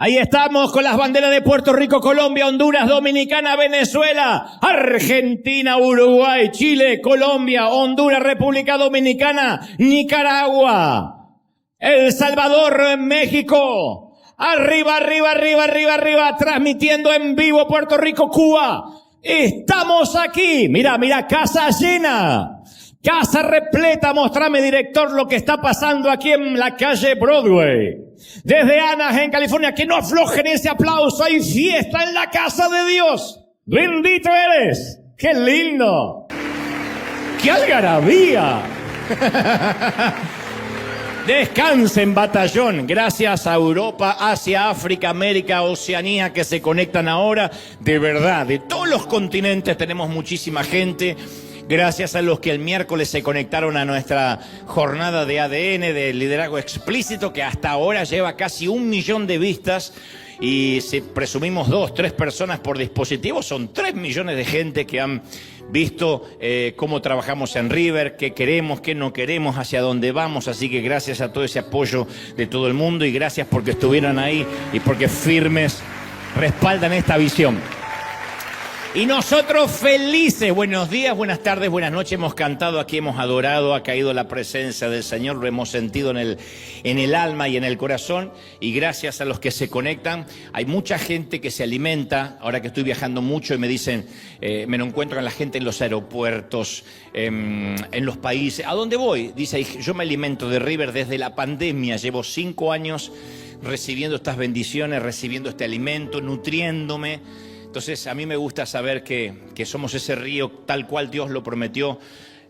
Ahí estamos con las banderas de Puerto Rico, Colombia, Honduras, Dominicana, Venezuela, Argentina, Uruguay, Chile, Colombia, Honduras, República Dominicana, Nicaragua, El Salvador, México. Arriba, arriba, arriba, arriba, arriba, transmitiendo en vivo Puerto Rico, Cuba. Estamos aquí. Mira, mira, casa llena. Casa repleta, mostrame, director, lo que está pasando aquí en la calle Broadway. Desde Anaheim, California, que no aflojen ese aplauso. Hay fiesta en la casa de Dios. Bendito eres. ¡Qué lindo! ¡Qué algarabía! Descansen, batallón. Gracias a Europa, Asia, África, América, Oceanía que se conectan ahora. De verdad, de todos los continentes tenemos muchísima gente. Gracias a los que el miércoles se conectaron a nuestra jornada de ADN, de liderazgo explícito, que hasta ahora lleva casi 1 millón de vistas. Y si presumimos 2, 3 personas por dispositivo, son 3 millones de gente que han visto cómo trabajamos en River, qué queremos, qué no queremos, hacia dónde vamos. Así que gracias a todo ese apoyo de todo el mundo y gracias porque estuvieron ahí y porque firmes respaldan esta visión. Y nosotros felices, buenos días, buenas tardes, buenas noches, hemos cantado aquí, hemos adorado, ha caído la presencia del Señor, lo hemos sentido en el alma y en el corazón, y gracias a los que se conectan, hay mucha gente que se alimenta, ahora que estoy viajando mucho y me dicen, me lo encuentro con la gente en los aeropuertos, en los países, ¿a dónde voy? Dice, yo me alimento de River desde la pandemia, llevo 5 años recibiendo estas bendiciones, recibiendo este alimento, nutriéndome. Entonces, a mí me gusta saber que somos ese río tal cual Dios lo prometió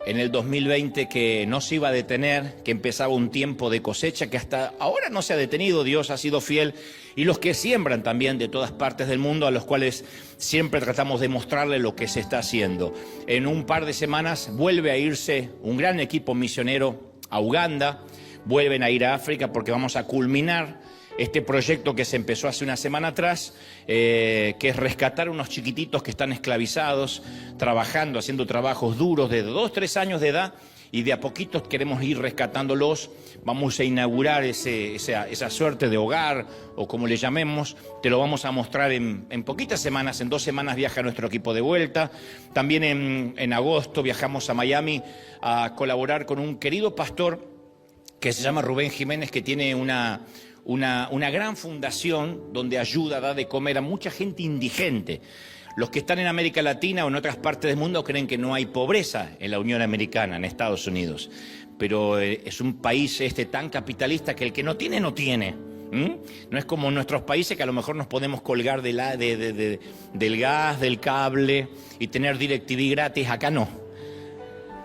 en el 2020, que no se iba a detener, que empezaba un tiempo de cosecha, que hasta ahora no se ha detenido. Dios ha sido fiel. Y los que siembran también de todas partes del mundo, a los cuales siempre tratamos de mostrarle lo que se está haciendo. En un par de semanas vuelve a irse un gran equipo misionero a Uganda, vuelven a ir a África porque vamos a culminar este proyecto que se empezó hace una semana atrás, que es rescatar unos chiquititos que están esclavizados, trabajando, haciendo trabajos duros de 2, 3 años de edad, y de a poquitos queremos ir rescatándolos. Vamos a inaugurar esa suerte de hogar, o como le llamemos, te lo vamos a mostrar en poquitas semanas. En 2 semanas viaja nuestro equipo de vuelta. También en agosto viajamos a Miami a colaborar con un querido pastor que se llama Rubén Jiménez, que tiene una gran fundación donde ayuda, da de comer a mucha gente indigente. Los que están en América Latina o en otras partes del mundo creen que no hay pobreza en la Unión Americana, en Estados Unidos. Pero es un país tan capitalista que el que no tiene, no tiene. No es como en nuestros países que a lo mejor nos podemos colgar del gas, del cable y tener DirecTV gratis. Acá no.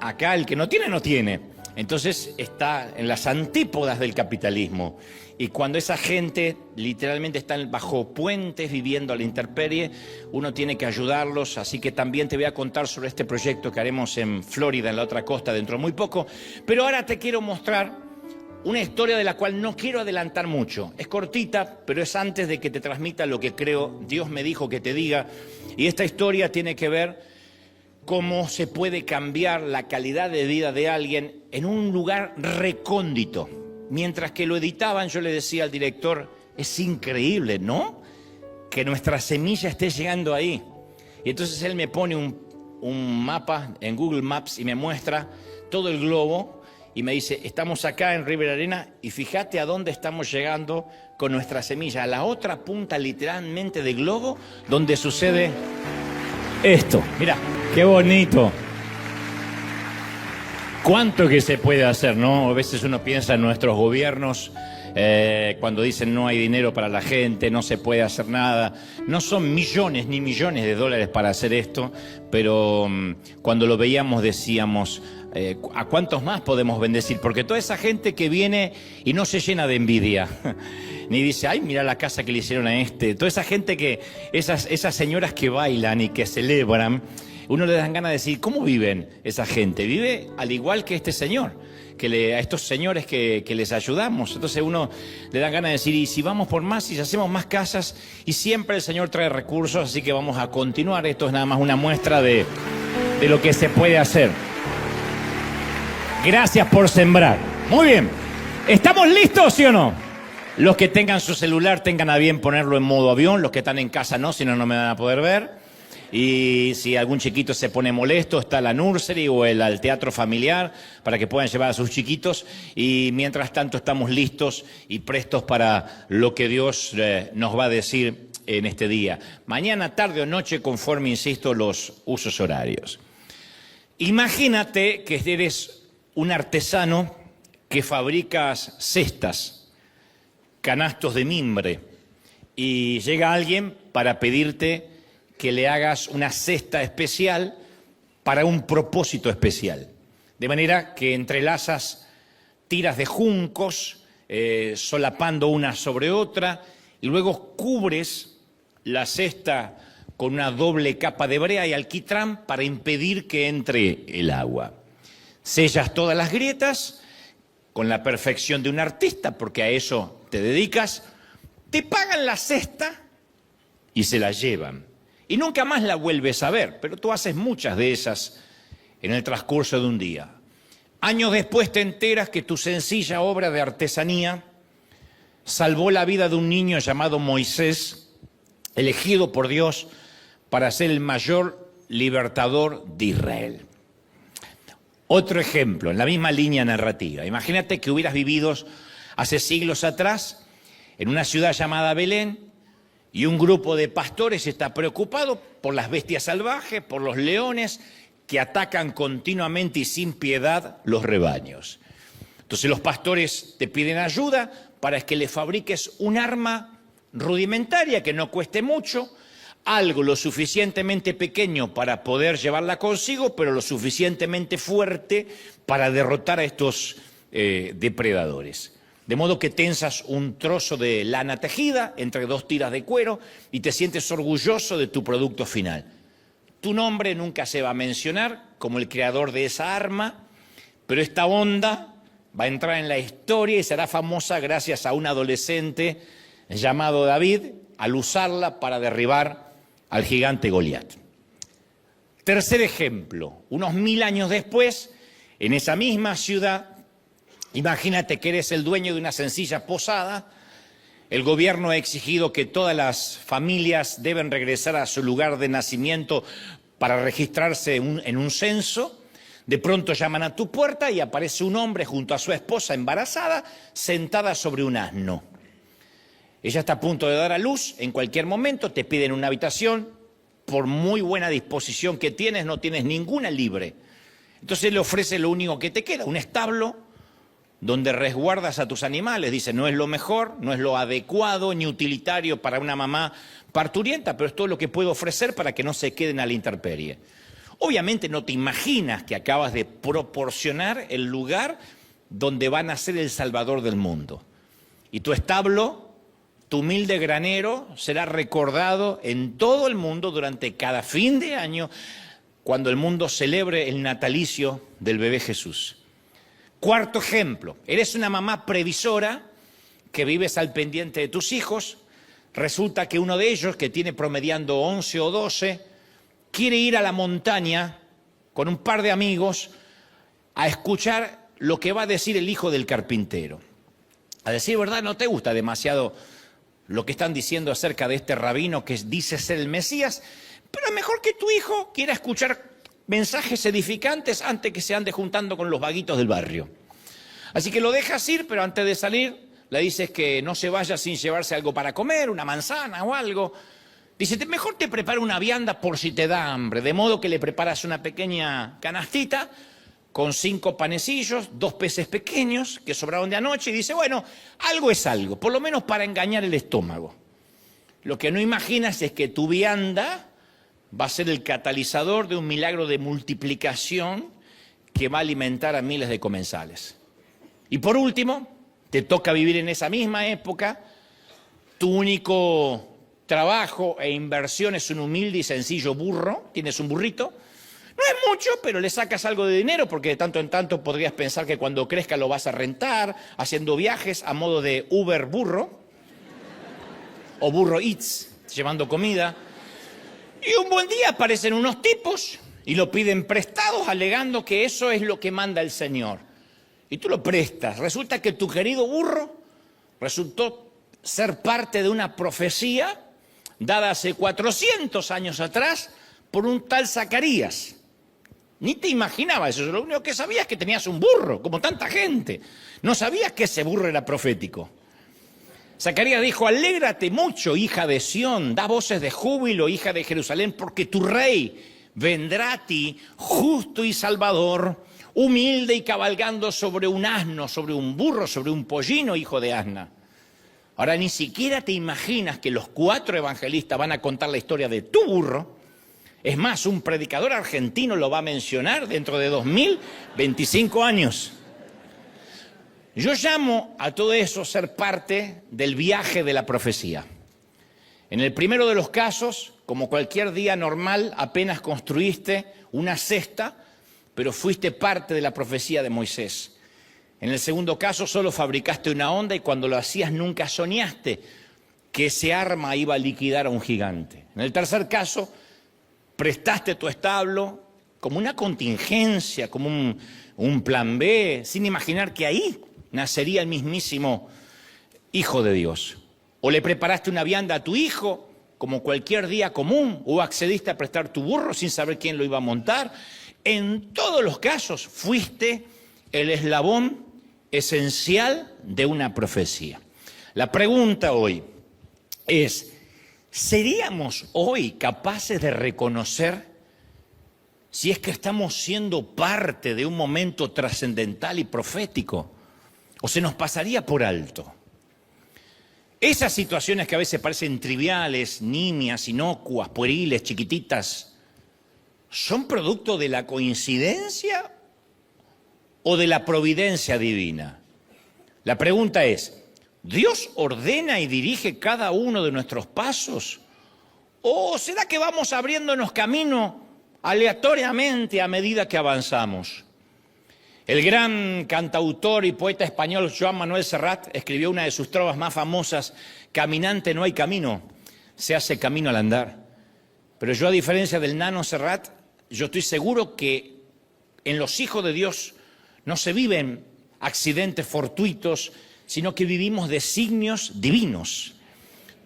Acá el que no tiene, no tiene. Entonces está en las antípodas del capitalismo. Y cuando esa gente literalmente está bajo puentes, viviendo a la intemperie, uno tiene que ayudarlos. Así que también te voy a contar sobre este proyecto que haremos en Florida, en la otra costa, dentro de muy poco. Pero ahora te quiero mostrar una historia de la cual no quiero adelantar mucho. Es cortita, pero es antes de que te transmita lo que creo Dios me dijo que te diga. Y esta historia tiene que ver cómo se puede cambiar la calidad de vida de alguien en un lugar recóndito. Mientras que lo editaban, yo le decía al director, es increíble, ¿no?, que nuestra semilla esté llegando ahí. Y entonces él me pone un mapa en Google Maps y me muestra todo el globo y me dice, estamos acá en River Arena y fíjate a dónde estamos llegando con nuestra semilla, a la otra punta literalmente del globo donde sucede esto. Mira, qué bonito. ¿Cuánto que se puede hacer, no? A veces uno piensa en nuestros gobiernos cuando dicen no hay dinero para la gente, no se puede hacer nada. No son millones ni millones de dólares para hacer esto, pero cuando lo veíamos decíamos, ¿a cuántos más podemos bendecir? Porque toda esa gente que viene y no se llena de envidia, ni dice, ay, mira la casa que le hicieron a este. Toda esa gente esas señoras que bailan y que celebran, uno le dan ganas de decir, ¿cómo viven esa gente? Vive al igual que este señor, a estos señores que les ayudamos. Entonces uno le dan ganas de decir, y si vamos por más, y si hacemos más casas, y siempre el Señor trae recursos, así que vamos a continuar. Esto es nada más una muestra de lo que se puede hacer. Gracias por sembrar. Muy bien. ¿Estamos listos, sí o no? Los que tengan su celular tengan a bien ponerlo en modo avión, los que están en casa no, si no, no me van a poder ver. Y si algún chiquito se pone molesto, está la nursery o al teatro familiar para que puedan llevar a sus chiquitos. Y mientras tanto estamos listos y prestos para lo que Dios nos va a decir en este día. Mañana, tarde o noche, conforme, insisto, los usos horarios. Imagínate que eres un artesano que fabricas cestas, canastos de mimbre, y llega alguien para pedirte que le hagas una cesta especial para un propósito especial. De manera que entrelazas tiras de juncos, solapando una sobre otra, y luego cubres la cesta con una doble capa de brea y alquitrán para impedir que entre el agua. Sellas todas las grietas con la perfección de un artista, porque a eso te dedicas, te pagan la cesta y se la llevan. Y nunca más la vuelves a ver, pero tú haces muchas de esas en el transcurso de un día. Años después te enteras que tu sencilla obra de artesanía salvó la vida de un niño llamado Moisés, elegido por Dios para ser el mayor libertador de Israel. Otro ejemplo, en la misma línea narrativa. Imagínate que hubieras vivido hace siglos atrás en una ciudad llamada Belén, y un grupo de pastores está preocupado por las bestias salvajes, por los leones que atacan continuamente y sin piedad los rebaños. Entonces los pastores te piden ayuda para que le fabriques un arma rudimentaria que no cueste mucho, algo lo suficientemente pequeño para poder llevarla consigo, pero lo suficientemente fuerte para derrotar a estos depredadores. De modo que tensas un trozo de lana tejida entre dos tiras de cuero y te sientes orgulloso de tu producto final. Tu nombre nunca se va a mencionar como el creador de esa arma, pero esta onda va a entrar en la historia y será famosa gracias a un adolescente llamado David al usarla para derribar al gigante Goliat. Tercer ejemplo, unos 1000 años después, en esa misma ciudad, imagínate que eres el dueño de una sencilla posada, el gobierno ha exigido que todas las familias deben regresar a su lugar de nacimiento para registrarse en un censo. De pronto llaman a tu puerta y aparece un hombre junto a su esposa embarazada, sentada sobre un asno. Ella está a punto de dar a luz, en cualquier momento te piden una habitación, por muy buena disposición que tienes, no tienes ninguna libre. Entonces le ofrece lo único que te queda, un establo, donde resguardas a tus animales. Dice, no es lo mejor, no es lo adecuado ni utilitario para una mamá parturienta, pero es todo lo que puedo ofrecer para que no se queden a la intemperie. Obviamente no te imaginas que acabas de proporcionar el lugar donde va a nacer el Salvador del mundo. Y tu establo, tu humilde granero, será recordado en todo el mundo durante cada fin de año, cuando el mundo celebre el natalicio del bebé Jesús. Cuarto ejemplo, eres una mamá previsora que vives al pendiente de tus hijos. Resulta que uno de ellos, que tiene promediando 11 o 12, quiere ir a la montaña con un par de amigos a escuchar lo que va a decir el hijo del carpintero. A decir verdad, no te gusta demasiado lo que están diciendo acerca de este rabino que dice ser el Mesías, pero mejor que tu hijo quiera escuchar mensajes edificantes antes que se ande juntando con los vaguitos del barrio. Así que lo dejas ir, pero antes de salir le dices que no se vaya sin llevarse algo para comer, una manzana o algo. Dice, mejor te preparo una vianda por si te da hambre, de modo que le preparas una pequeña canastita con 5 panecillos, 2 peces pequeños que sobraron de anoche, y dice, bueno, algo es algo, por lo menos para engañar el estómago. Lo que no imaginas es que tu vianda va a ser el catalizador de un milagro de multiplicación que va a alimentar a miles de comensales. Y por último, te toca vivir en esa misma época, tu único trabajo e inversión es un humilde y sencillo burro, tienes un burrito, no es mucho, pero le sacas algo de dinero porque de tanto en tanto podrías pensar que cuando crezca lo vas a rentar, haciendo viajes a modo de Uber burro o burro Eats, llevando comida. Y un buen día aparecen unos tipos y lo piden prestados alegando que eso es lo que manda el Señor. Y tú lo prestas. Resulta que tu querido burro resultó ser parte de una profecía dada hace 400 años atrás por un tal Zacarías. Ni te imaginabas eso, lo único que sabías es que tenías un burro, como tanta gente. No sabías que ese burro era profético. Zacarías dijo: alégrate mucho, hija de Sión, da voces de júbilo, hija de Jerusalén, porque tu rey vendrá a ti, justo y salvador, humilde y cabalgando sobre un asno, sobre un burro, sobre un pollino, hijo de asna. Ahora, ni siquiera te imaginas que los 4 evangelistas van a contar la historia de tu burro. Es más, un predicador argentino lo va a mencionar dentro de 2025 años. Yo llamo a todo eso ser parte del viaje de la profecía. En el primero de los casos, como cualquier día normal, apenas construiste una cesta, pero fuiste parte de la profecía de Moisés. En el segundo caso, solo fabricaste una onda y cuando lo hacías nunca soñaste que ese arma iba a liquidar a un gigante. En el tercer caso, prestaste tu establo como una contingencia, como un plan B, sin imaginar que ahí nacería el mismísimo Hijo de Dios. O le preparaste una vianda a tu hijo, como cualquier día común, o accediste a prestar tu burro sin saber quién lo iba a montar. En todos los casos fuiste el eslabón esencial de una profecía. La pregunta hoy es: ¿seríamos hoy capaces de reconocer si es que estamos siendo parte de un momento trascendental y profético? ¿O se nos pasaría por alto? Esas situaciones que a veces parecen triviales, nimias, inocuas, pueriles, chiquititas, ¿son producto de la coincidencia o de la providencia divina? La pregunta es: ¿Dios ordena y dirige cada uno de nuestros pasos? ¿O será que vamos abriéndonos camino aleatoriamente a medida que avanzamos? El gran cantautor y poeta español Joan Manuel Serrat escribió una de sus trovas más famosas: caminante no hay camino, se hace camino al andar. Pero yo, a diferencia del nano Serrat, yo estoy seguro que en los hijos de Dios no se viven accidentes fortuitos, sino que vivimos designios divinos.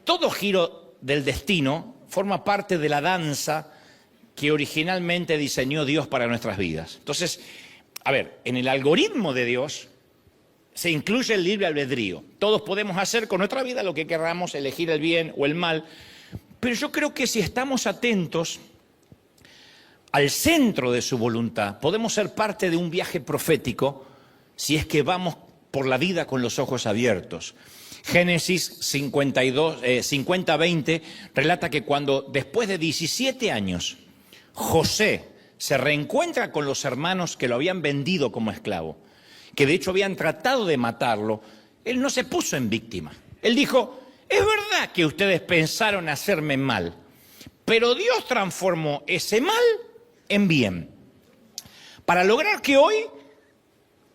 Todo giro del destino forma parte de la danza que originalmente diseñó Dios para nuestras vidas. Entonces, a ver, en el algoritmo de Dios se incluye el libre albedrío. Todos podemos hacer con nuestra vida lo que queramos, elegir el bien o el mal, pero yo creo que si estamos atentos al centro de su voluntad, podemos ser parte de un viaje profético si es que vamos por la vida con los ojos abiertos. Génesis 50:20 relata que cuando después de 17 años José se reencuentra con los hermanos que lo habían vendido como esclavo, que de hecho habían tratado de matarlo, él no se puso en víctima. Él dijo: es verdad que ustedes pensaron hacerme mal, pero Dios transformó ese mal en bien, para lograr que hoy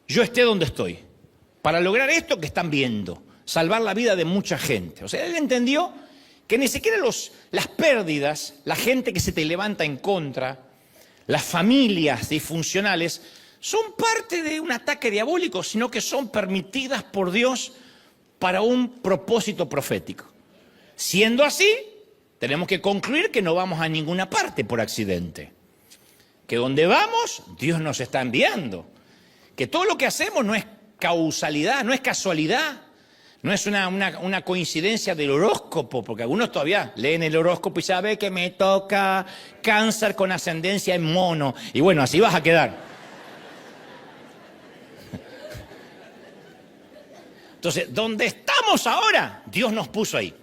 yo esté donde estoy, para lograr esto que están viendo, salvar la vida de mucha gente. O sea, él entendió que ni siquiera las pérdidas, la gente que se te levanta en contra, las familias disfuncionales, son parte de un ataque diabólico, sino que son permitidas por Dios para un propósito profético. Siendo así, tenemos que concluir que no vamos a ninguna parte por accidente, que donde vamos, Dios nos está enviando, que todo lo que hacemos no es causalidad, no es casualidad, no es una coincidencia del horóscopo, porque algunos todavía leen el horóscopo y saben que me toca cáncer con ascendencia en mono, y bueno, así vas a quedar. Entonces, donde estamos ahora, Dios nos puso ahí.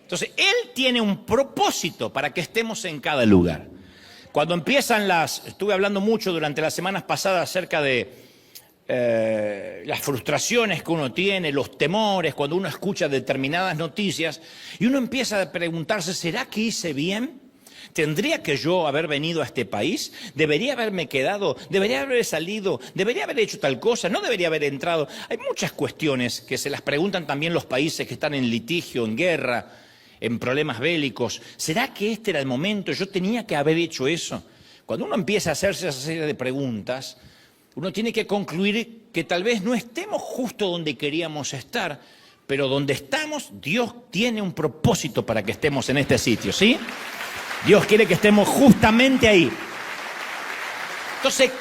Entonces, Él tiene un propósito para que estemos en cada lugar. Cuando empiezan estuve hablando mucho durante las semanas pasadas acerca de las frustraciones que uno tiene, los temores, cuando uno escucha determinadas noticias y uno empieza a preguntarse: ¿será que hice bien? ¿Tendría que yo haber venido a este país? ¿Debería haberme quedado? ¿Debería haber salido? ¿Debería haber hecho tal cosa? ¿No debería haber entrado? Hay muchas cuestiones que se las preguntan también los países que están en litigio, en guerra, en problemas bélicos. ¿Será que este era el momento? ¿Yo tenía que haber hecho eso? Cuando uno empieza a hacerse esa serie de preguntas, uno tiene que concluir que tal vez no estemos justo donde queríamos estar, pero donde estamos, Dios tiene un propósito para que estemos en este sitio, ¿sí? Dios quiere que estemos justamente ahí. Entonces,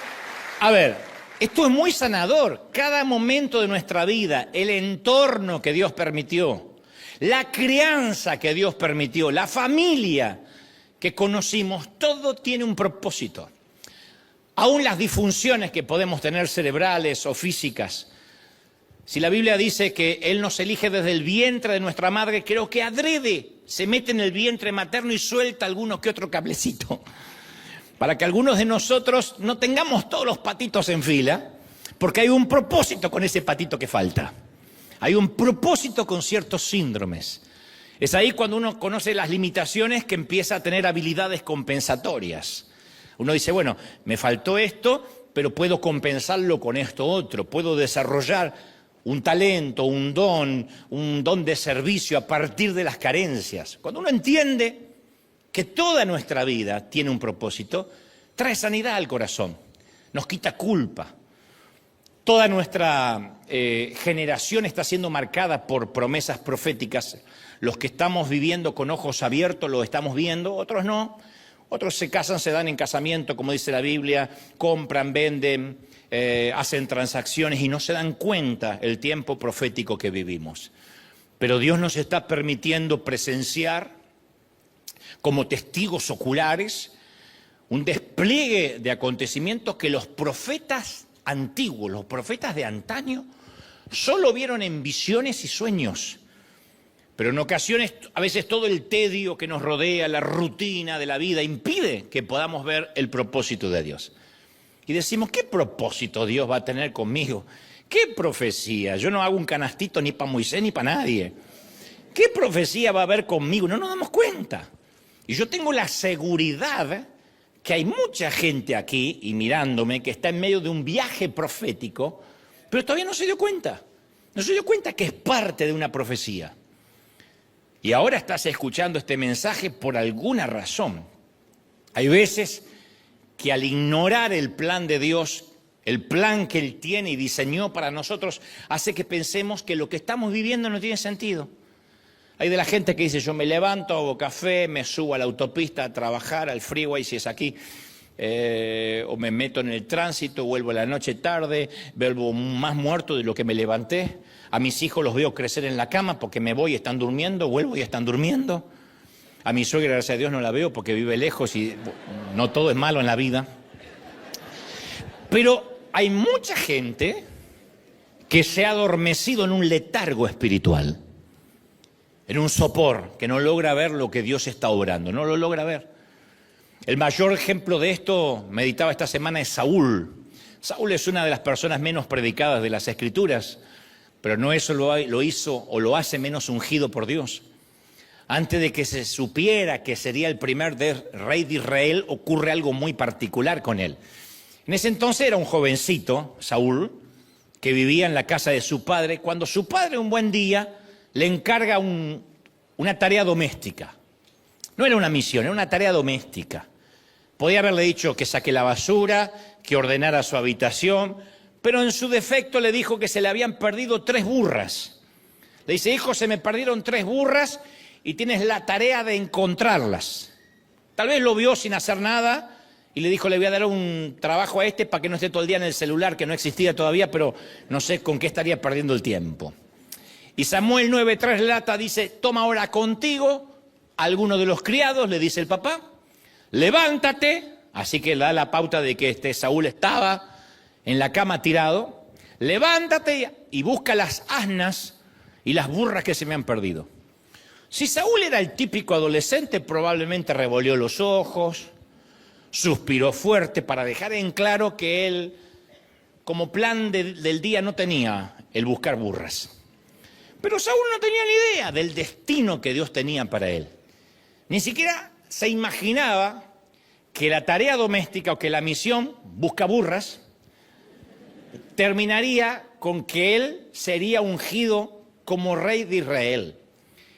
a ver, esto es muy sanador. Cada momento de nuestra vida, el entorno que Dios permitió, la crianza que Dios permitió, la familia que conocimos, todo tiene un propósito. Aún las disfunciones que podemos tener cerebrales o físicas. Si la Biblia dice que Él nos elige desde el vientre de nuestra madre, creo que adrede se mete en el vientre materno y suelta alguno que otro cablecito. Para que algunos de nosotros no tengamos todos los patitos en fila, porque hay un propósito con ese patito que falta. Hay un propósito con ciertos síndromes. Es ahí cuando uno conoce las limitaciones que empieza a tener habilidades compensatorias. Uno dice, bueno, me faltó esto, pero puedo compensarlo con esto otro. Puedo desarrollar un talento, un don de servicio a partir de las carencias. Cuando uno entiende que toda nuestra vida tiene un propósito, trae sanidad al corazón, nos quita culpa. Toda nuestra generación está siendo marcada por promesas proféticas. Los que estamos viviendo con ojos abiertos lo estamos viendo, otros no. Otros se casan, se dan en casamiento, como dice la Biblia, compran, venden, hacen transacciones y no se dan cuenta el tiempo profético que vivimos. Pero Dios nos está permitiendo presenciar como testigos oculares un despliegue de acontecimientos que los profetas antiguos, los profetas de antaño, solo vieron en visiones y sueños. Pero en ocasiones, a veces todo el tedio que nos rodea, la rutina de la vida, impide que podamos ver el propósito de Dios. Y decimos, ¿qué propósito Dios va a tener conmigo? ¿Qué profecía? Yo no hago un canastito ni para Moisés ni para nadie. ¿Qué profecía va a haber conmigo? No nos damos cuenta. Y yo tengo la seguridad que hay mucha gente aquí, y mirándome, que está en medio de un viaje profético, pero todavía no se dio cuenta. No se dio cuenta que es parte de una profecía. Y ahora estás escuchando este mensaje por alguna razón. Hay veces que al ignorar el plan de Dios, el plan que Él tiene y diseñó para nosotros, hace que pensemos que lo que estamos viviendo no tiene sentido. Hay de la gente que dice, yo me levanto, hago café, me subo a la autopista a trabajar, al freeway si es aquí, o me meto en el tránsito, vuelvo a la noche tarde, vuelvo más muerto de lo que me levanté. A mis hijos los veo crecer en la cama porque me voy y están durmiendo, vuelvo y están durmiendo. A mi suegra, gracias a Dios, no la veo porque vive lejos y no todo es malo en la vida. Pero hay mucha gente que se ha adormecido en un letargo espiritual, en un sopor, que no logra ver lo que Dios está obrando, no lo logra ver. El mayor ejemplo de esto, meditaba esta semana, es Saúl. Saúl es una de las personas menos predicadas de las Escrituras, pero no eso lo hizo o lo hace menos ungido por Dios. Antes de que se supiera que sería el primer rey de Israel, ocurre algo muy particular con él. En ese entonces era un jovencito, Saúl, que vivía en la casa de su padre, cuando su padre un buen día le encarga una tarea doméstica. No era una misión, era una tarea doméstica. Podía haberle dicho que saque la basura, que ordenara su habitación, pero en su defecto le dijo que se le habían perdido 3 burras. Le dice, hijo, se me perdieron 3 burras y tienes la tarea de encontrarlas. Tal vez lo vio sin hacer nada y le dijo, le voy a dar un trabajo a este para que no esté todo el día en el celular, que no existía todavía, pero no sé con qué estaría perdiendo el tiempo. Y Samuel 9:3 relata, dice, toma ahora contigo a alguno de los criados, le dice el papá, levántate, así que le da la pauta de que Saúl estaba en la cama tirado, levántate y busca las asnas y las burras que se me han perdido. Si Saúl era el típico adolescente, probablemente revolvió los ojos, suspiró fuerte para dejar en claro que él, como plan del día, no tenía el buscar burras. Pero Saúl no tenía ni idea del destino que Dios tenía para él. Ni siquiera se imaginaba que la tarea doméstica o que la misión, busca burras, terminaría con que él sería ungido como rey de Israel.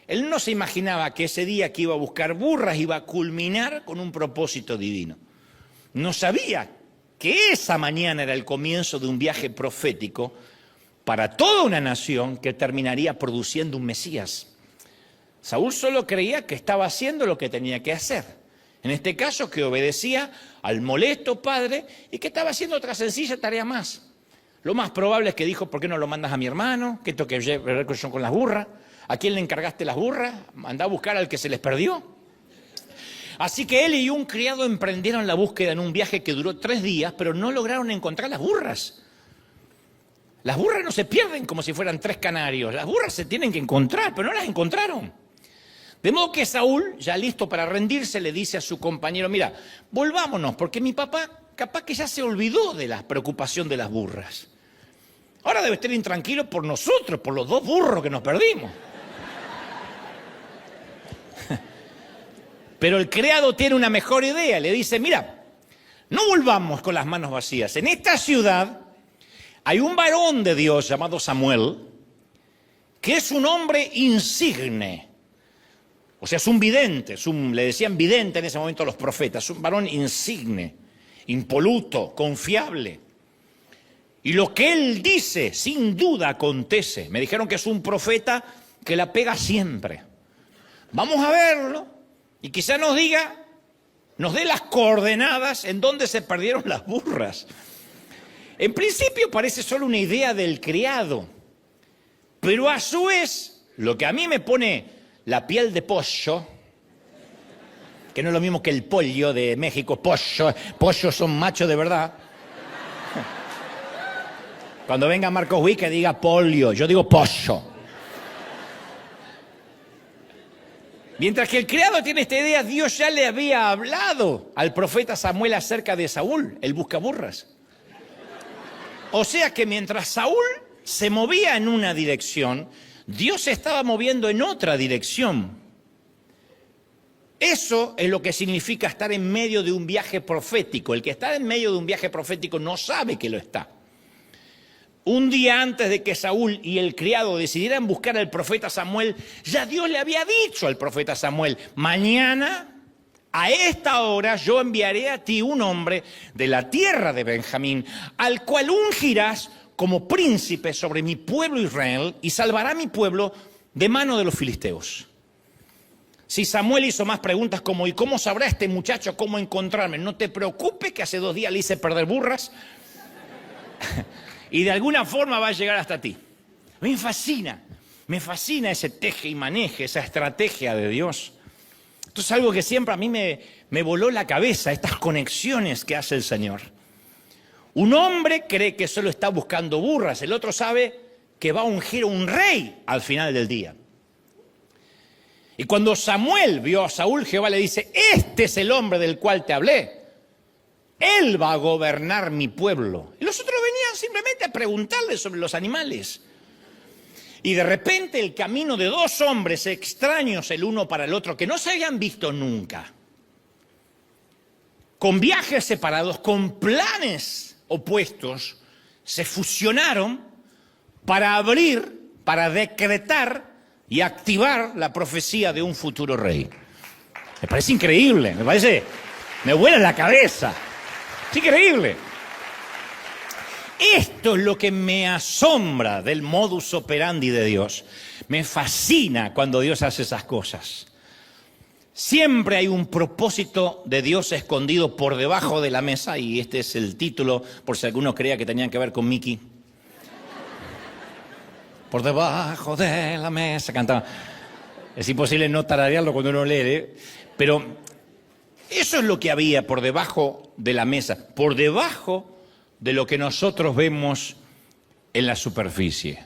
Él no se imaginaba que ese día que iba a buscar burras iba a culminar con un propósito divino. No sabía que esa mañana era el comienzo de un viaje profético para toda una nación que terminaría produciendo un Mesías. Saúl solo creía que estaba haciendo lo que tenía que hacer. En este caso, que obedecía al molesto padre y que estaba haciendo otra sencilla tarea más. Lo más probable es que dijo, ¿por qué no lo mandas a mi hermano? ¿Qué tengo que ver con las burras? ¿A quién le encargaste las burras? ¿Andá a buscar al que se les perdió? Así que él y un criado emprendieron la búsqueda en un viaje que duró 3 días, pero no lograron encontrar las burras. Las burras no se pierden como si fueran 3 canarios. Las burras se tienen que encontrar, pero no las encontraron. De modo que Saúl, ya listo para rendirse, le dice a su compañero, mira, volvámonos, porque mi papá capaz que ya se olvidó de la preocupación de las burras. Ahora debe estar intranquilo por nosotros, por los 2 burros que nos perdimos. Pero el criado tiene una mejor idea, le dice, mira, no volvamos con las manos vacías. En esta ciudad hay un varón de Dios llamado Samuel, que es un hombre insigne. O sea, es un vidente, le decían vidente en ese momento a los profetas, un varón insigne, impoluto, confiable. Y lo que él dice, sin duda acontece. Me dijeron que es un profeta que la pega siempre. Vamos a verlo y quizá nos dé las coordenadas en donde se perdieron las burras. En principio parece solo una idea del criado, pero a su vez, lo que a mí me pone la piel de pollo, que no es lo mismo que el pollo de México, pollos son machos de verdad. Cuando venga Marcos Witt que diga polio, yo digo pollo. Mientras que el criado tiene esta idea, Dios ya le había hablado al profeta Samuel acerca de Saúl, el buscaburras. O sea que mientras Saúl se movía en una dirección, Dios se estaba moviendo en otra dirección. Eso es lo que significa estar en medio de un viaje profético. El que está en medio de un viaje profético no sabe que lo está. Un día antes de que Saúl y el criado decidieran buscar al profeta Samuel, ya Dios le había dicho al profeta Samuel, mañana a esta hora yo enviaré a ti un hombre de la tierra de Benjamín, al cual ungirás como príncipe sobre mi pueblo Israel y salvará a mi pueblo de mano de los filisteos. Si Samuel hizo más preguntas como ¿y cómo sabrá este muchacho cómo encontrarme? No te preocupes que hace 2 días le hice perder burras y de alguna forma va a llegar hasta ti. A mí me fascina ese teje y maneje, esa estrategia de Dios. Esto es algo que siempre a mí me voló la cabeza, estas conexiones que hace el Señor. Un hombre cree que solo está buscando burras, el otro sabe que va a ungir a un rey al final del día. Y cuando Samuel vio a Saúl, Jehová le dice, este es el hombre del cual te hablé. Él va a gobernar mi pueblo. Y los otros venían simplemente a preguntarle sobre los animales. Y de repente el camino de 2 hombres extraños el uno para el otro, que no se habían visto nunca, con viajes separados, con planes opuestos, se fusionaron para abrir, para decretar y activar la profecía de un futuro rey. Me parece increíble, me vuela la cabeza. Es increíble. Esto es lo que me asombra del modus operandi de Dios. Me fascina cuando Dios hace esas cosas. Siempre hay un propósito de Dios escondido por debajo de la mesa, y este es el título, por si alguno creía que tenían que ver con Mickey. Por debajo de la mesa, cantaba. Es imposible no tararearlo cuando uno lee, pero eso es lo que había por debajo de la mesa, por debajo de lo que nosotros vemos en la superficie.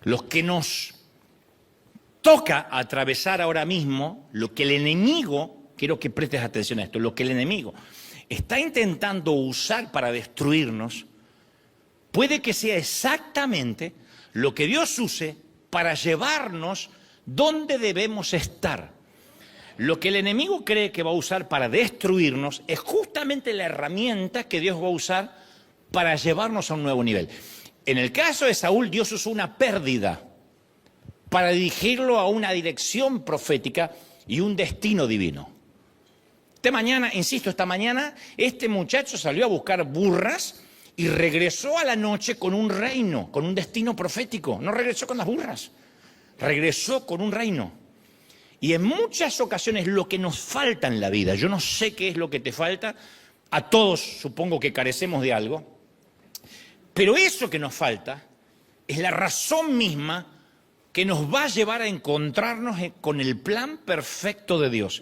Lo que nos toca atravesar ahora mismo, lo que el enemigo, quiero que prestes atención a esto, lo que el enemigo está intentando usar para destruirnos, puede que sea exactamente lo que Dios use para llevarnos donde debemos estar. Lo que el enemigo cree que va a usar para destruirnos es justamente la herramienta que Dios va a usar para llevarnos a un nuevo nivel. En el caso de Saúl, Dios usó una pérdida para dirigirlo a una dirección profética y un destino divino. Esta mañana, este muchacho salió a buscar burras y regresó a la noche con un reino, con un destino profético. No regresó con las burras, regresó con un reino. Y en muchas ocasiones lo que nos falta en la vida, yo no sé qué es lo que te falta, a todos supongo que carecemos de algo, pero eso que nos falta es la razón misma que nos va a llevar a encontrarnos con el plan perfecto de Dios.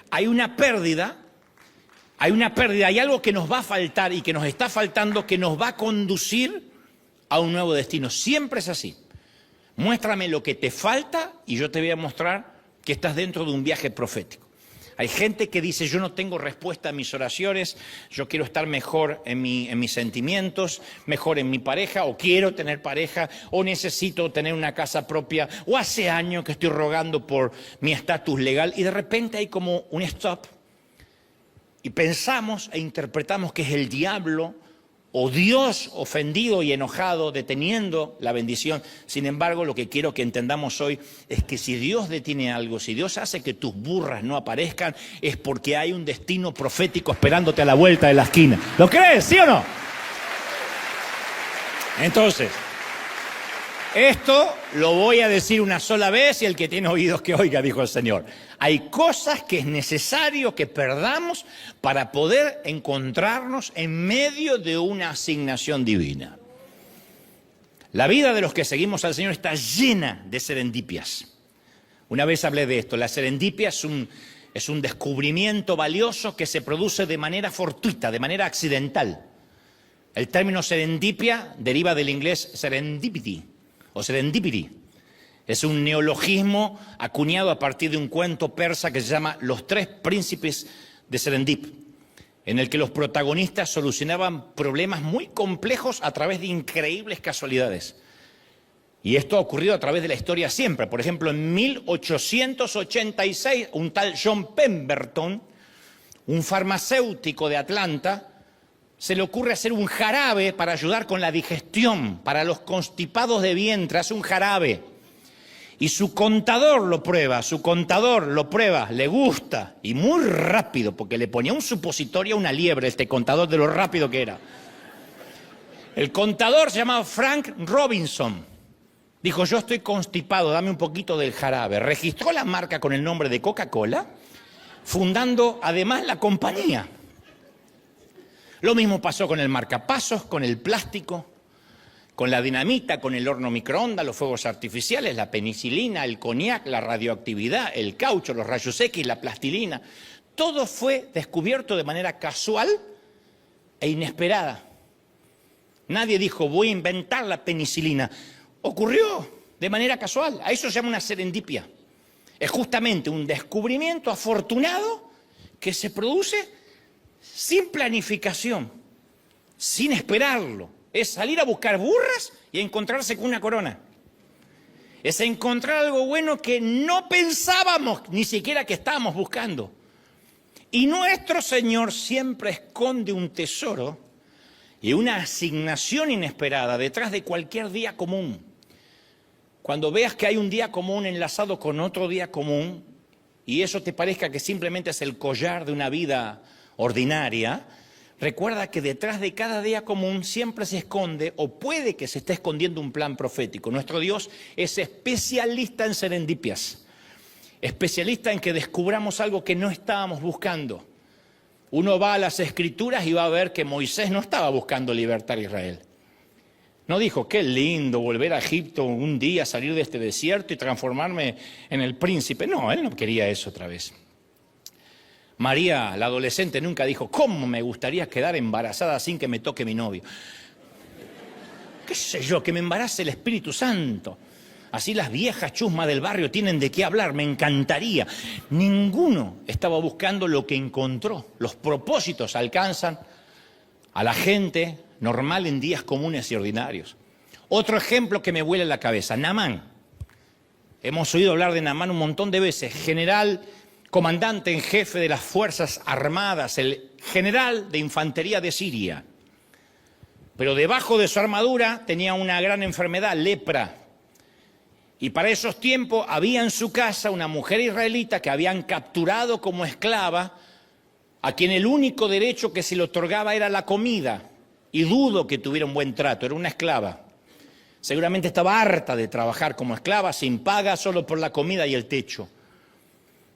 Hay una pérdida, hay algo que nos va a faltar y que nos está faltando, que nos va a conducir a un nuevo destino. Siempre es así. Muéstrame lo que te falta y yo te voy a mostrar que estás dentro de un viaje profético. Hay gente que dice, yo no tengo respuesta a mis oraciones, yo quiero estar mejor en mis sentimientos, mejor en mi pareja, o quiero tener pareja, o necesito tener una casa propia, o hace años que estoy rogando por mi estatus legal, y de repente hay como un stop, y pensamos e interpretamos que es el diablo o Dios ofendido y enojado, deteniendo la bendición. Sin embargo, lo que quiero que entendamos hoy es que si Dios detiene algo, si Dios hace que tus burras no aparezcan, es porque hay un destino profético esperándote a la vuelta de la esquina. ¿Lo crees, sí o no? Entonces, esto lo voy a decir una sola vez y el que tiene oídos que oiga, dijo el Señor. Hay cosas que es necesario que perdamos para poder encontrarnos en medio de una asignación divina. La vida de los que seguimos al Señor está llena de serendipias. Una vez hablé de esto. La serendipia es un descubrimiento valioso que se produce de manera fortuita, de manera accidental. El término serendipia deriva del inglés serendipity o serendipity. Es un neologismo acuñado a partir de un cuento persa que se llama Los tres príncipes de Serendip, en el que los protagonistas solucionaban problemas muy complejos a través de increíbles casualidades. Y esto ha ocurrido a través de la historia siempre. Por ejemplo, en 1886, un tal John Pemberton, un farmacéutico de Atlanta, se le ocurre hacer un jarabe para ayudar con la digestión, para los constipados de vientre, hace un jarabe. Y su contador lo prueba, le gusta, y muy rápido, porque le ponía un supositorio a una liebre, este contador, de lo rápido que era. El contador se llamaba Frank Robinson. Dijo, yo estoy constipado, dame un poquito del jarabe. Registró la marca con el nombre de Coca-Cola, fundando además la compañía. Lo mismo pasó con el marcapasos, con el plástico, con la dinamita, con el horno microondas, los fuegos artificiales, la penicilina, el cognac, la radioactividad, el caucho, los rayos X, la plastilina. Todo fue descubierto de manera casual e inesperada. Nadie dijo, voy a inventar la penicilina. Ocurrió de manera casual. A eso se llama una serendipia. Es justamente un descubrimiento afortunado que se produce sin planificación, sin esperarlo. Es salir a buscar burras y encontrarse con una corona. Es encontrar algo bueno que no pensábamos ni siquiera que estábamos buscando. Y nuestro Señor siempre esconde un tesoro y una asignación inesperada detrás de cualquier día común. Cuando veas que hay un día común enlazado con otro día común y eso te parezca que simplemente es el collar de una vida ordinaria, recuerda que detrás de cada día común siempre se esconde, o puede que se esté escondiendo, un plan profético. Nuestro Dios es especialista en serendipias, especialista en que descubramos algo que no estábamos buscando. Uno va a las Escrituras y va a ver que Moisés no estaba buscando libertar a Israel. No dijo, qué lindo volver a Egipto un día, salir de este desierto y transformarme en el príncipe. No, él no quería eso otra vez. María, la adolescente, nunca dijo, ¿cómo me gustaría quedar embarazada sin que me toque mi novio? ¿Qué sé yo? Que me embarace el Espíritu Santo. Así las viejas chusmas del barrio tienen de qué hablar, me encantaría. Ninguno estaba buscando lo que encontró. Los propósitos alcanzan a la gente normal en días comunes y ordinarios. Otro ejemplo que me vuela la cabeza, Naamán. Hemos oído hablar de Naamán un montón de veces, general, comandante en jefe de las Fuerzas Armadas, el general de infantería de Siria. Pero debajo de su armadura tenía una gran enfermedad, lepra. Y para esos tiempos había en su casa una mujer israelita que habían capturado como esclava, a quien el único derecho que se le otorgaba era la comida. y dudo que tuviera un buen trato, era una esclava. Seguramente estaba harta de trabajar como esclava, sin paga, solo por la comida y el techo.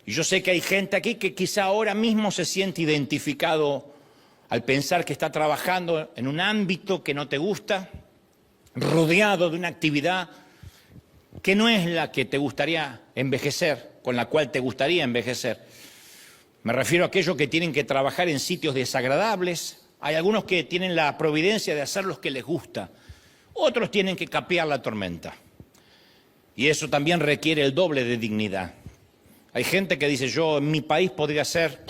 Y yo sé que hay gente aquí que quizá ahora mismo se siente identificado al pensar que está trabajando en un ámbito que no te gusta, rodeado de una actividad que no es la que te gustaría envejecer, con la cual te gustaría envejecer. Me refiero a aquellos que tienen que trabajar en sitios desagradables. Hay algunos que tienen la providencia de hacer lo que les gusta. Otros tienen que capear la tormenta. Y eso también requiere el doble de dignidad. Hay gente que dice, yo en mi país podría ser,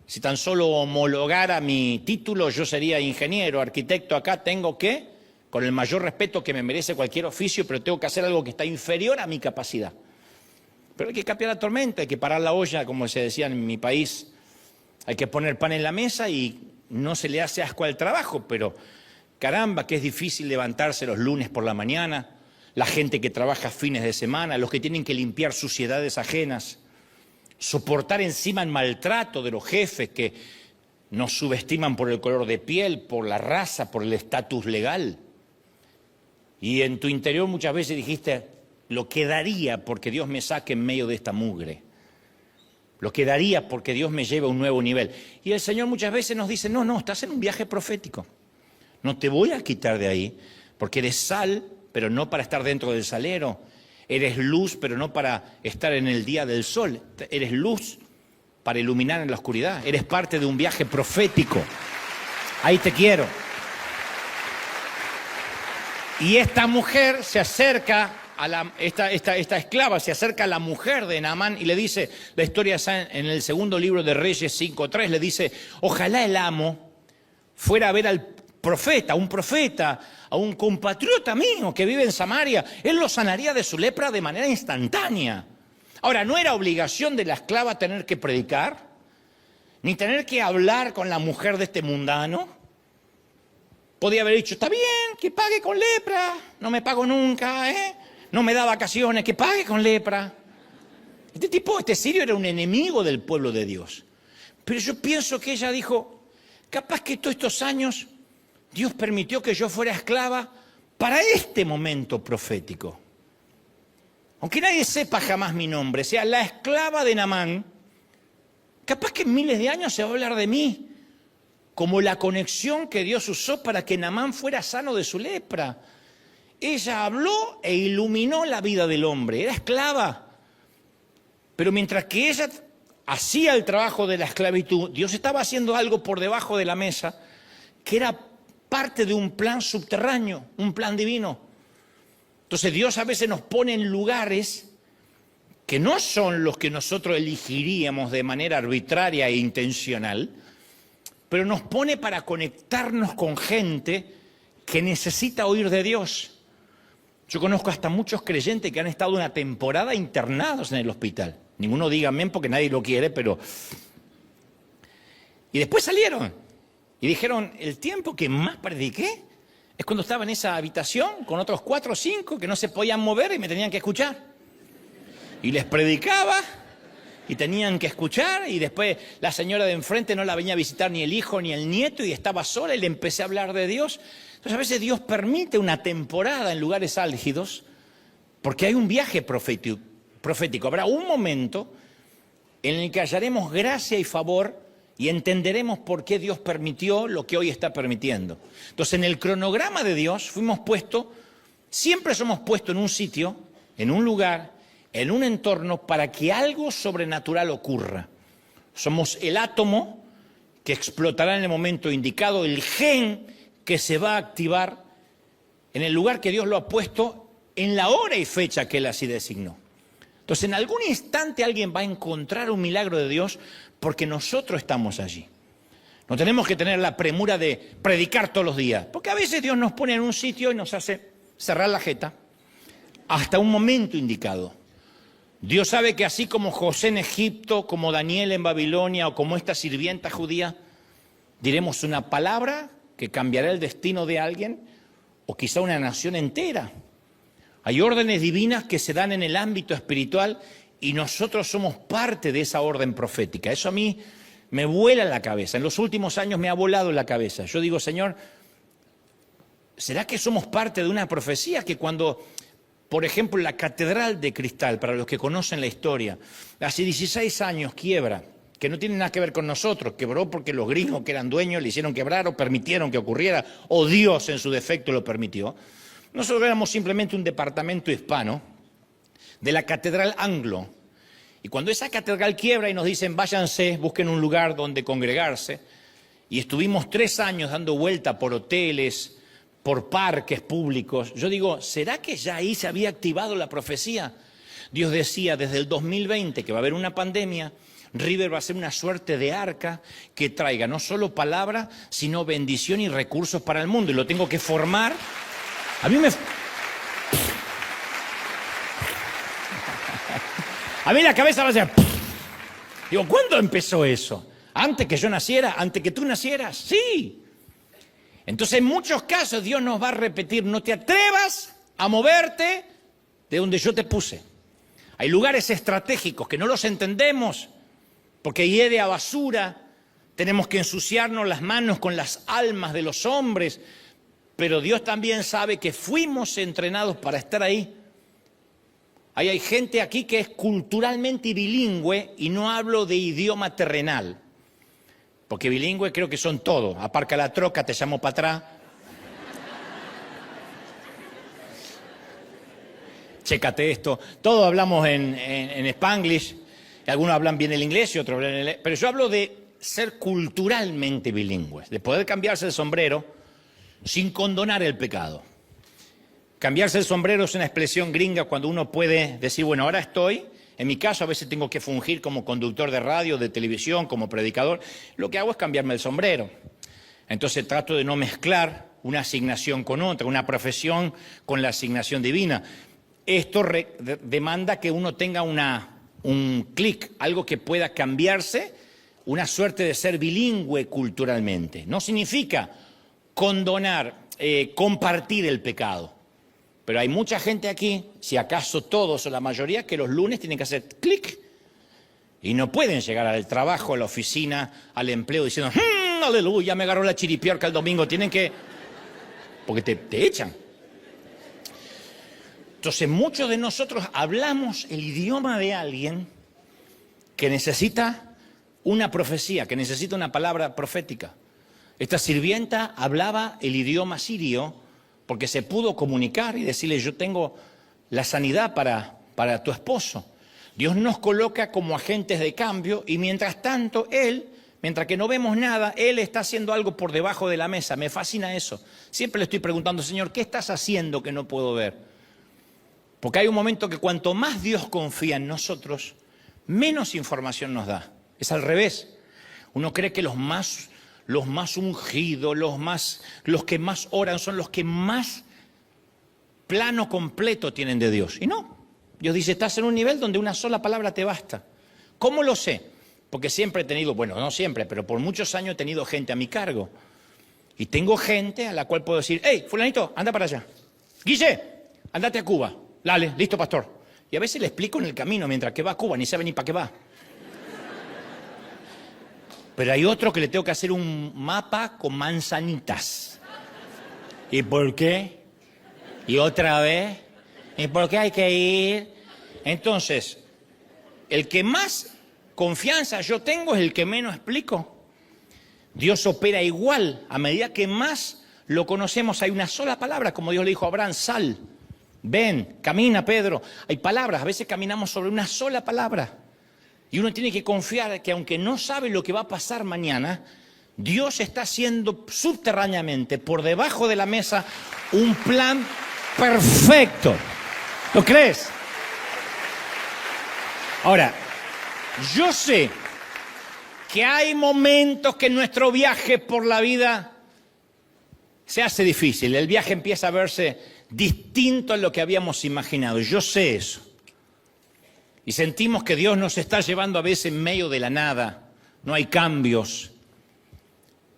si tan solo homologara mi título, yo sería ingeniero, arquitecto. Acá tengo que, con el mayor respeto que me merece cualquier oficio, pero tengo que hacer algo que está inferior a mi capacidad. Pero hay que capear la tormenta, hay que parar la olla, como se decía en mi país. Hay que poner pan en la mesa y no se le hace asco al trabajo, pero caramba, que es difícil levantarse los lunes por la mañana, la gente que trabaja fines de semana, los que tienen que limpiar suciedades ajenas, soportar encima el maltrato de los jefes que nos subestiman por el color de piel, por la raza, por el estatus legal. Y en tu interior muchas veces dijiste, lo que daría porque Dios me saque en medio de esta mugre. Lo que daría porque Dios me lleve a un nuevo nivel. Y el Señor muchas veces nos dice, no, estás en un viaje profético. No te voy a quitar de ahí, porque eres sal, pero no para estar dentro del salero. Eres luz, pero no para estar en el día del sol. Eres luz para iluminar en la oscuridad. Eres parte de un viaje profético. Ahí te quiero. Y esta mujer se acerca esta esclava se acerca a la mujer de Naamán y le dice, la historia está en el segundo libro de Reyes 5:3, le dice, ojalá el amo fuera a ver al profeta, a un compatriota mío que vive en Samaria, él lo sanaría de su lepra de manera instantánea. Ahora, no era obligación de la esclava tener que predicar, ni tener que hablar con la mujer de este mundano. Podía haber dicho, está bien, que pague con lepra, no me pago nunca, no me da vacaciones, que pague con lepra. Este sirio era un enemigo del pueblo de Dios. Pero yo pienso que ella dijo, capaz que todos estos años Dios permitió que yo fuera esclava para este momento profético. Aunque nadie sepa jamás mi nombre, sea la esclava de Naamán, capaz que en miles de años se va a hablar de mí, como la conexión que Dios usó para que Naamán fuera sano de su lepra. Ella habló e iluminó la vida del hombre, era esclava. Pero mientras que ella hacía el trabajo de la esclavitud, Dios estaba haciendo algo por debajo de la mesa que era parte de un plan subterráneo, un plan divino. Entonces Dios a veces nos pone en lugares que no son los que nosotros elegiríamos de manera arbitraria e intencional, pero nos pone para conectarnos con gente que necesita oír de Dios. Yo conozco hasta muchos creyentes que han estado una temporada internados en el hospital. Ninguno diga amén porque nadie lo quiere, pero... Y después salieron y dijeron, el tiempo que más prediqué es cuando estaba en esa habitación con otros 4 o 5 que no se podían mover y me tenían que escuchar. Y les predicaba y tenían que escuchar y después la señora de enfrente no la venía a visitar ni el hijo ni el nieto y estaba sola y le empecé a hablar de Dios. Entonces a veces Dios permite una temporada en lugares álgidos porque hay un viaje profético. Habrá un momento en el que hallaremos gracia y favor y entenderemos por qué Dios permitió lo que hoy está permitiendo. Entonces en el cronograma de Dios siempre somos puestos en un sitio, en un lugar, en un entorno para que algo sobrenatural ocurra. Somos el átomo que explotará en el momento indicado, el gen que se va a activar en el lugar que Dios lo ha puesto en la hora y fecha que Él así designó. Entonces, en algún instante alguien va a encontrar un milagro de Dios porque nosotros estamos allí. No tenemos que tener la premura de predicar todos los días, porque a veces Dios nos pone en un sitio y nos hace cerrar la jeta hasta un momento indicado. Dios sabe que así como José en Egipto, como Daniel en Babilonia o como esta sirvienta judía, diremos una palabra que cambiará el destino de alguien o quizá una nación entera. Hay órdenes divinas que se dan en el ámbito espiritual y nosotros somos parte de esa orden profética. Eso a mí me vuela la cabeza. En los últimos años me ha volado la cabeza. Yo digo, Señor, ¿será que somos parte de una profecía que cuando, por ejemplo, la Catedral de Cristal, para los que conocen la historia, hace 16 años quiebra, que no tiene nada que ver con nosotros, quebró porque los gringos que eran dueños le hicieron quebrar o permitieron que ocurriera, o Dios en su defecto lo permitió. Nosotros éramos simplemente un departamento hispano de la Catedral Anglo. Y cuando esa catedral quiebra y nos dicen, váyanse, busquen un lugar donde congregarse, y estuvimos 3 años dando vuelta por hoteles, por parques públicos, yo digo, ¿será que ya ahí se había activado la profecía? Dios decía, desde el 2020 que va a haber una pandemia, River va a ser una suerte de arca que traiga no solo palabra, sino bendición y recursos para el mundo. Y lo tengo que formar. A mí la cabeza va a hacer... Digo, ¿cuándo empezó eso? ¿Antes que yo naciera? ¿Antes que tú nacieras? Sí. Entonces, en muchos casos, Dios nos va a repetir, no te atrevas a moverte de donde yo te puse. Hay lugares estratégicos que no los entendemos, porque hiede a basura, tenemos que ensuciarnos las manos con las almas de los hombres, pero Dios también sabe que fuimos entrenados para estar ahí. Ahí hay gente aquí que es culturalmente bilingüe y no hablo de idioma terrenal, porque bilingüe creo que son todos. Aparca la troca, te llamo para atrás. Chécate esto. Todos hablamos en Spanglish. Algunos hablan bien el inglés y otros hablan el inglés. Pero yo hablo de ser culturalmente bilingües, de poder cambiarse el sombrero sin condonar el pecado. Cambiarse el sombrero es una expresión gringa cuando uno puede decir, bueno, ahora estoy, en mi caso a veces tengo que fungir como conductor de radio, de televisión, como predicador. Lo que hago es cambiarme el sombrero. Entonces trato de no mezclar una asignación con otra, una profesión con la asignación divina. Esto demanda que uno tenga un clic, algo que pueda cambiarse, una suerte de ser bilingüe culturalmente. No significa condonar, compartir el pecado. Pero hay mucha gente aquí, si acaso todos o la mayoría, que los lunes tienen que hacer clic. Y no pueden llegar al trabajo, a la oficina, al empleo diciendo, aleluya, me agarró la chiripiorca el domingo. Tienen que... porque te echan. Entonces, muchos de nosotros hablamos el idioma de alguien que necesita una profecía, que necesita una palabra profética. Esta sirvienta hablaba el idioma sirio porque se pudo comunicar y decirle, yo tengo la sanidad para tu esposo. Dios nos coloca como agentes de cambio y mientras tanto mientras que no vemos nada, Él está haciendo algo por debajo de la mesa. Me fascina eso. Siempre le estoy preguntando, Señor, ¿qué estás haciendo que no puedo ver? Porque hay un momento que cuanto más Dios confía en nosotros, menos información nos da. Es al revés. Uno cree que los más ungidos, los que más oran, son los que más plano completo tienen de Dios. Y no. Dios dice, estás en un nivel donde una sola palabra te basta. ¿Cómo lo sé? Porque siempre he tenido, bueno, no siempre, pero por muchos años he tenido gente a mi cargo. Y tengo gente a la cual puedo decir, hey, fulanito, anda para allá. Guille, andate a Cuba. Dale, listo, pastor. Y a veces le explico en el camino mientras que va a Cuba, ni sabe ni para qué va. Pero hay otro que le tengo que hacer un mapa con manzanitas. ¿Y por qué? ¿Y otra vez? ¿Y por qué hay que ir? Entonces, el que más confianza yo tengo es el que menos explico. Dios opera igual. A medida que más lo conocemos, hay una sola palabra, como Dios le dijo a Abraham, sal, ven, camina, Pedro. Hay palabras, a veces caminamos sobre una sola palabra. Y uno tiene que confiar que aunque no sabe lo que va a pasar mañana, Dios está haciendo subterráneamente, por debajo de la mesa, un plan perfecto. ¿Lo crees? Ahora, yo sé que hay momentos que en nuestro viaje por la vida se hace difícil. El viaje empieza a verse distinto a lo que habíamos imaginado. Yo sé eso. Y sentimos que Dios nos está llevando a veces en medio de la nada. No hay cambios.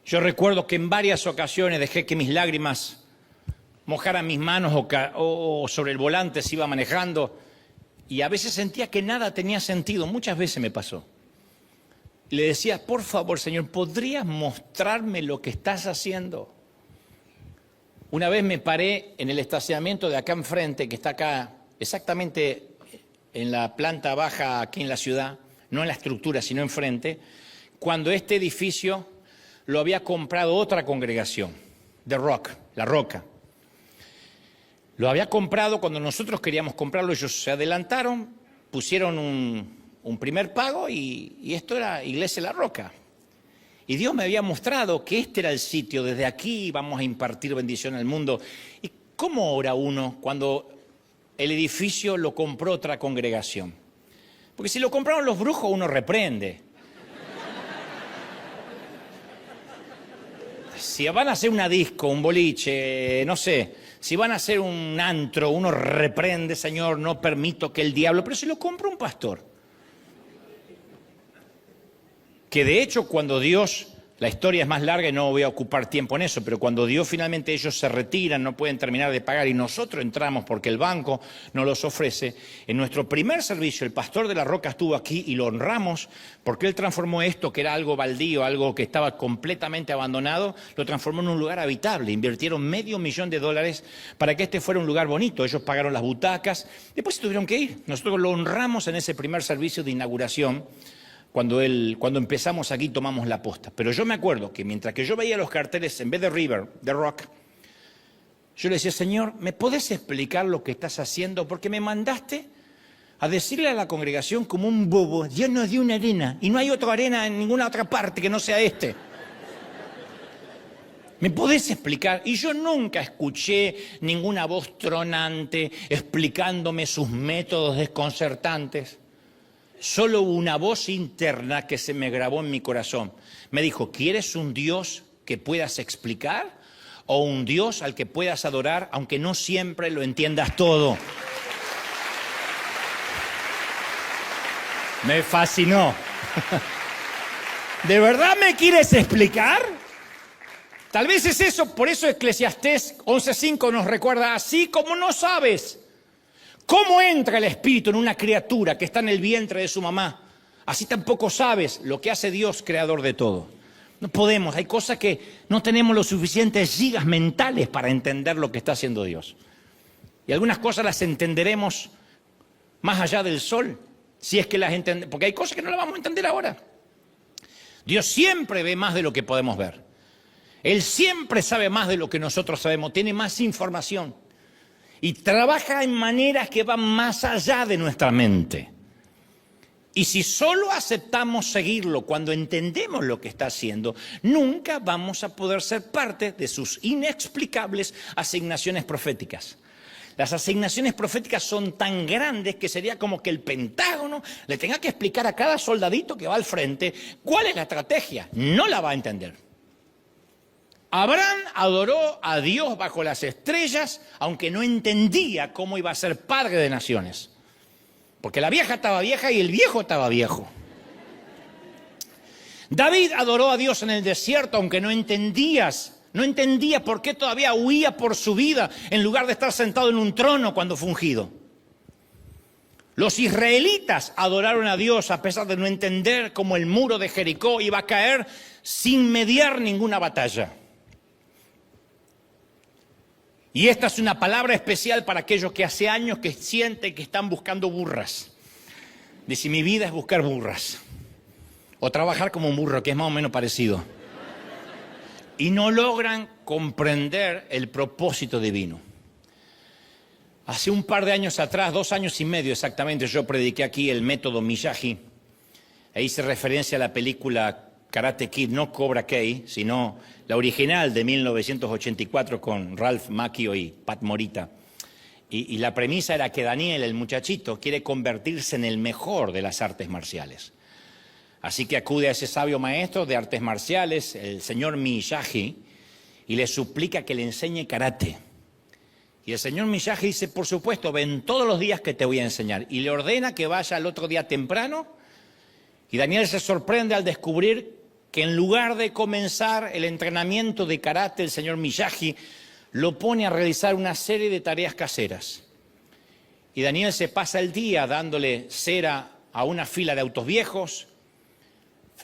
Yo recuerdo que en varias ocasiones dejé que mis lágrimas mojaran mis manos o sobre el volante se iba manejando. Y a veces sentía que nada tenía sentido. Muchas veces me pasó. Le decía, por favor, Señor, ¿podrías mostrarme lo que estás haciendo? Una vez me paré en el estacionamiento de acá enfrente, que está acá exactamente en la planta baja aquí en la ciudad, no en la estructura, sino enfrente, cuando este edificio lo había comprado otra congregación, The Rock, La Roca. Lo había comprado cuando nosotros queríamos comprarlo, ellos se adelantaron, pusieron un primer pago y esto era Iglesia La Roca. Y Dios me había mostrado que este era el sitio, desde aquí vamos a impartir bendición al mundo. ¿Y cómo ora uno cuando el edificio lo compró otra congregación? Porque si lo compraron los brujos uno reprende. Si van a hacer una disco, un boliche, no sé, si van a hacer un antro, uno reprende, Señor, no permito que el diablo... Pero si lo compra un pastor. Que de hecho cuando Dios, la historia es más larga y no voy a ocupar tiempo en eso, pero cuando Dios finalmente ellos se retiran, no pueden terminar de pagar y nosotros entramos porque el banco nos los ofrece, en nuestro primer servicio el pastor de La Roca estuvo aquí y lo honramos porque él transformó esto que era algo baldío, algo que estaba completamente abandonado, lo transformó en un lugar habitable, invirtieron $500,000 para que este fuera un lugar bonito, ellos pagaron las butacas, después se tuvieron que ir, nosotros lo honramos en ese primer servicio de inauguración. Cuando empezamos aquí tomamos la posta. Pero yo me acuerdo que mientras que yo veía los carteles, en vez de River, de Rock, yo le decía, Señor, ¿me podés explicar lo que estás haciendo? Porque me mandaste a decirle a la congregación como un bobo, Dios nos dio una arena y no hay otra arena en ninguna otra parte que no sea este. ¿Me podés explicar? Y yo nunca escuché ninguna voz tronante explicándome sus métodos desconcertantes. Solo una voz interna que se me grabó en mi corazón. Me dijo, ¿quieres un Dios que puedas explicar? ¿O un Dios al que puedas adorar, aunque no siempre lo entiendas todo? Me fascinó. ¿De verdad me quieres explicar? Tal vez es eso, por eso Eclesiastés 11:5 nos recuerda, así como no sabes ¿cómo entra el espíritu en una criatura que está en el vientre de su mamá? Así tampoco sabes lo que hace Dios, creador de todo. No podemos, hay cosas que no tenemos los suficientes gigas mentales para entender lo que está haciendo Dios. Y algunas cosas las entenderemos más allá del sol, si es que las entendemos, porque hay cosas que no las vamos a entender ahora. Dios siempre ve más de lo que podemos ver. Él siempre sabe más de lo que nosotros sabemos, tiene más información. Y trabaja en maneras que van más allá de nuestra mente. Y si solo aceptamos seguirlo cuando entendemos lo que está haciendo, nunca vamos a poder ser parte de sus inexplicables asignaciones proféticas. Las asignaciones proféticas son tan grandes que sería como que el Pentágono le tenga que explicar a cada soldadito que va al frente cuál es la estrategia. No la va a entender. Abraham adoró a Dios bajo las estrellas, aunque no entendía cómo iba a ser padre de naciones. Porque la vieja estaba vieja y el viejo estaba viejo. David adoró a Dios en el desierto, aunque no entendía por qué todavía huía por su vida en lugar de estar sentado en un trono cuando fue ungido. Los israelitas adoraron a Dios a pesar de no entender cómo el muro de Jericó iba a caer sin mediar ninguna batalla. Y esta es una palabra especial para aquellos que hace años que sienten que están buscando burras. Dice, mi vida es buscar burras. O trabajar como un burro, que es más o menos parecido. Y no logran comprender el propósito divino. Hace un par de años atrás, 2 años y medio exactamente, yo prediqué aquí el método Miyagi. E hice referencia a la película Karate Kid, no Cobra Kai, sino la original de 1984 con Ralph Macchio y Pat Morita. Y la premisa era que Daniel, el muchachito, quiere convertirse en el mejor de las artes marciales. Así que acude a ese sabio maestro de artes marciales, el señor Miyagi, y le suplica que le enseñe karate. Y el señor Miyagi dice, por supuesto, ven todos los días que te voy a enseñar. Y le ordena que vaya al otro día temprano. Y Daniel se sorprende al descubrir que en lugar de comenzar el entrenamiento de karate, el señor Miyagi lo pone a realizar una serie de tareas caseras. Y Daniel se pasa el día dándole cera a una fila de autos viejos,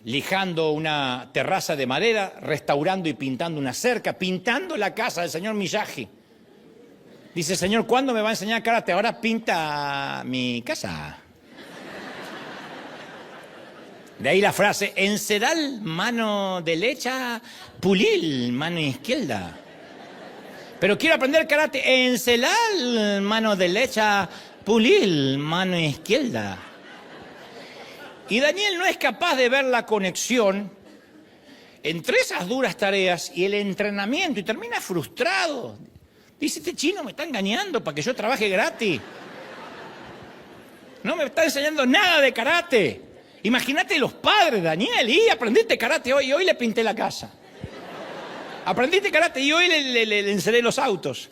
lijando una terraza de madera, restaurando y pintando una cerca, pintando la casa del señor Miyagi. Dice, Señor, ¿cuándo me va a enseñar karate? Ahora pinta mi casa. De ahí la frase, enceral, mano derecha, pulil, mano izquierda. Pero quiero aprender karate, enceral, mano derecha, pulil, mano izquierda. Y Daniel no es capaz de ver la conexión entre esas duras tareas y el entrenamiento y termina frustrado. Dice, este chino me está engañando para que yo trabaje gratis. No me está enseñando nada de karate. Imagínate los padres, Daniel, y aprendiste karate hoy, y hoy le pinté la casa. Aprendiste karate y hoy le enceré los autos.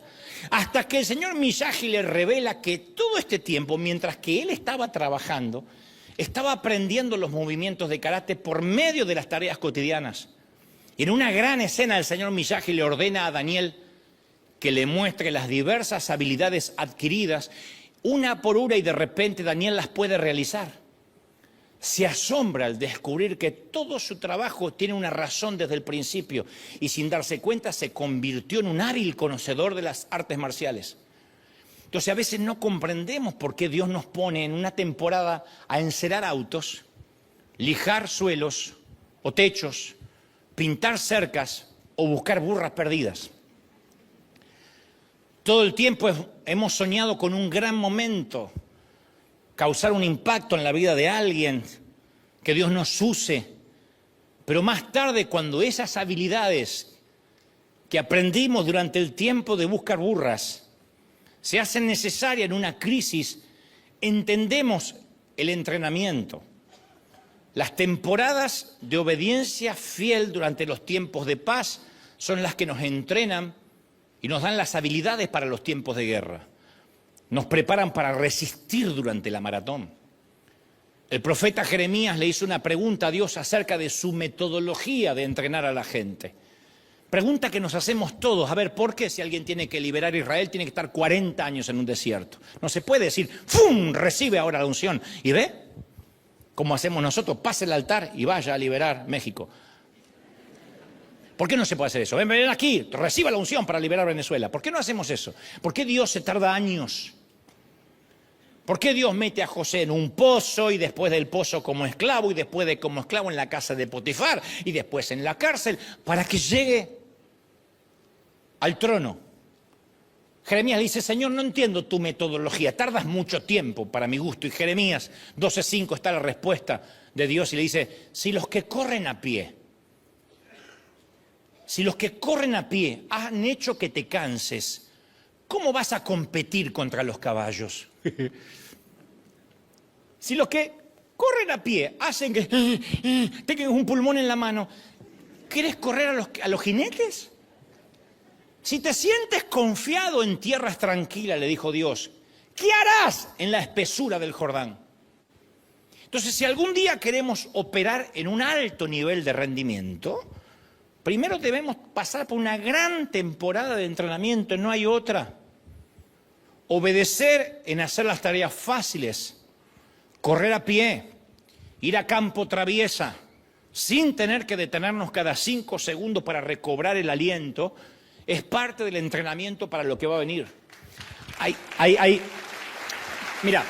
Hasta que el señor Miyagi le revela que todo este tiempo, mientras que él estaba trabajando, estaba aprendiendo los movimientos de karate por medio de las tareas cotidianas. Y en una gran escena el señor Miyagi le ordena a Daniel que le muestre las diversas habilidades adquiridas, una por una, y de repente Daniel las puede realizar. Se asombra al descubrir que todo su trabajo tiene una razón desde el principio y sin darse cuenta se convirtió en un hábil conocedor de las artes marciales. Entonces a veces no comprendemos por qué Dios nos pone en una temporada a encerar autos, lijar suelos o techos, pintar cercas o buscar burras perdidas. Todo el tiempo hemos soñado con un gran momento, causar un impacto en la vida de alguien, que Dios nos use. Pero más tarde, cuando esas habilidades que aprendimos durante el tiempo de buscar burras se hacen necesarias en una crisis, entendemos el entrenamiento. Las temporadas de obediencia fiel durante los tiempos de paz son las que nos entrenan y nos dan las habilidades para los tiempos de guerra. Nos preparan para resistir durante la maratón. El profeta Jeremías le hizo una pregunta a Dios acerca de su metodología de entrenar a la gente. Pregunta que nos hacemos todos. A ver, ¿por qué si alguien tiene que liberar a Israel tiene que estar 40 años en un desierto? No se puede decir, ¡fum!, recibe ahora la unción. ¿Y ve? Como hacemos nosotros, pase el altar y vaya a liberar México. ¿Por qué no se puede hacer eso? Ven aquí, reciba la unción para liberar Venezuela. ¿Por qué no hacemos eso? ¿Por qué Dios se tarda años? ¿Por qué Dios mete a José en un pozo y después del pozo como esclavo y después de como esclavo en la casa de Potifar y después en la cárcel para que llegue al trono? Jeremías le dice, Señor, no entiendo tu metodología, tardas mucho tiempo para mi gusto. Y Jeremías 12:5 está la respuesta de Dios y le dice, si los que corren a pie han hecho que te canses, ¿cómo vas a competir contra los caballos? Si los que corren a pie hacen que tengan un pulmón en la mano, ¿quieres correr a los jinetes? Si te sientes confiado en tierras tranquilas, le dijo Dios, ¿qué harás en la espesura del Jordán? Entonces, si algún día queremos operar en un alto nivel de rendimiento, primero debemos pasar por una gran temporada de entrenamiento, no hay otra. Obedecer en hacer las tareas fáciles, correr a pie, ir a campo traviesa, sin tener que detenernos cada 5 segundos para recobrar el aliento, es parte del entrenamiento para lo que va a venir. Mira,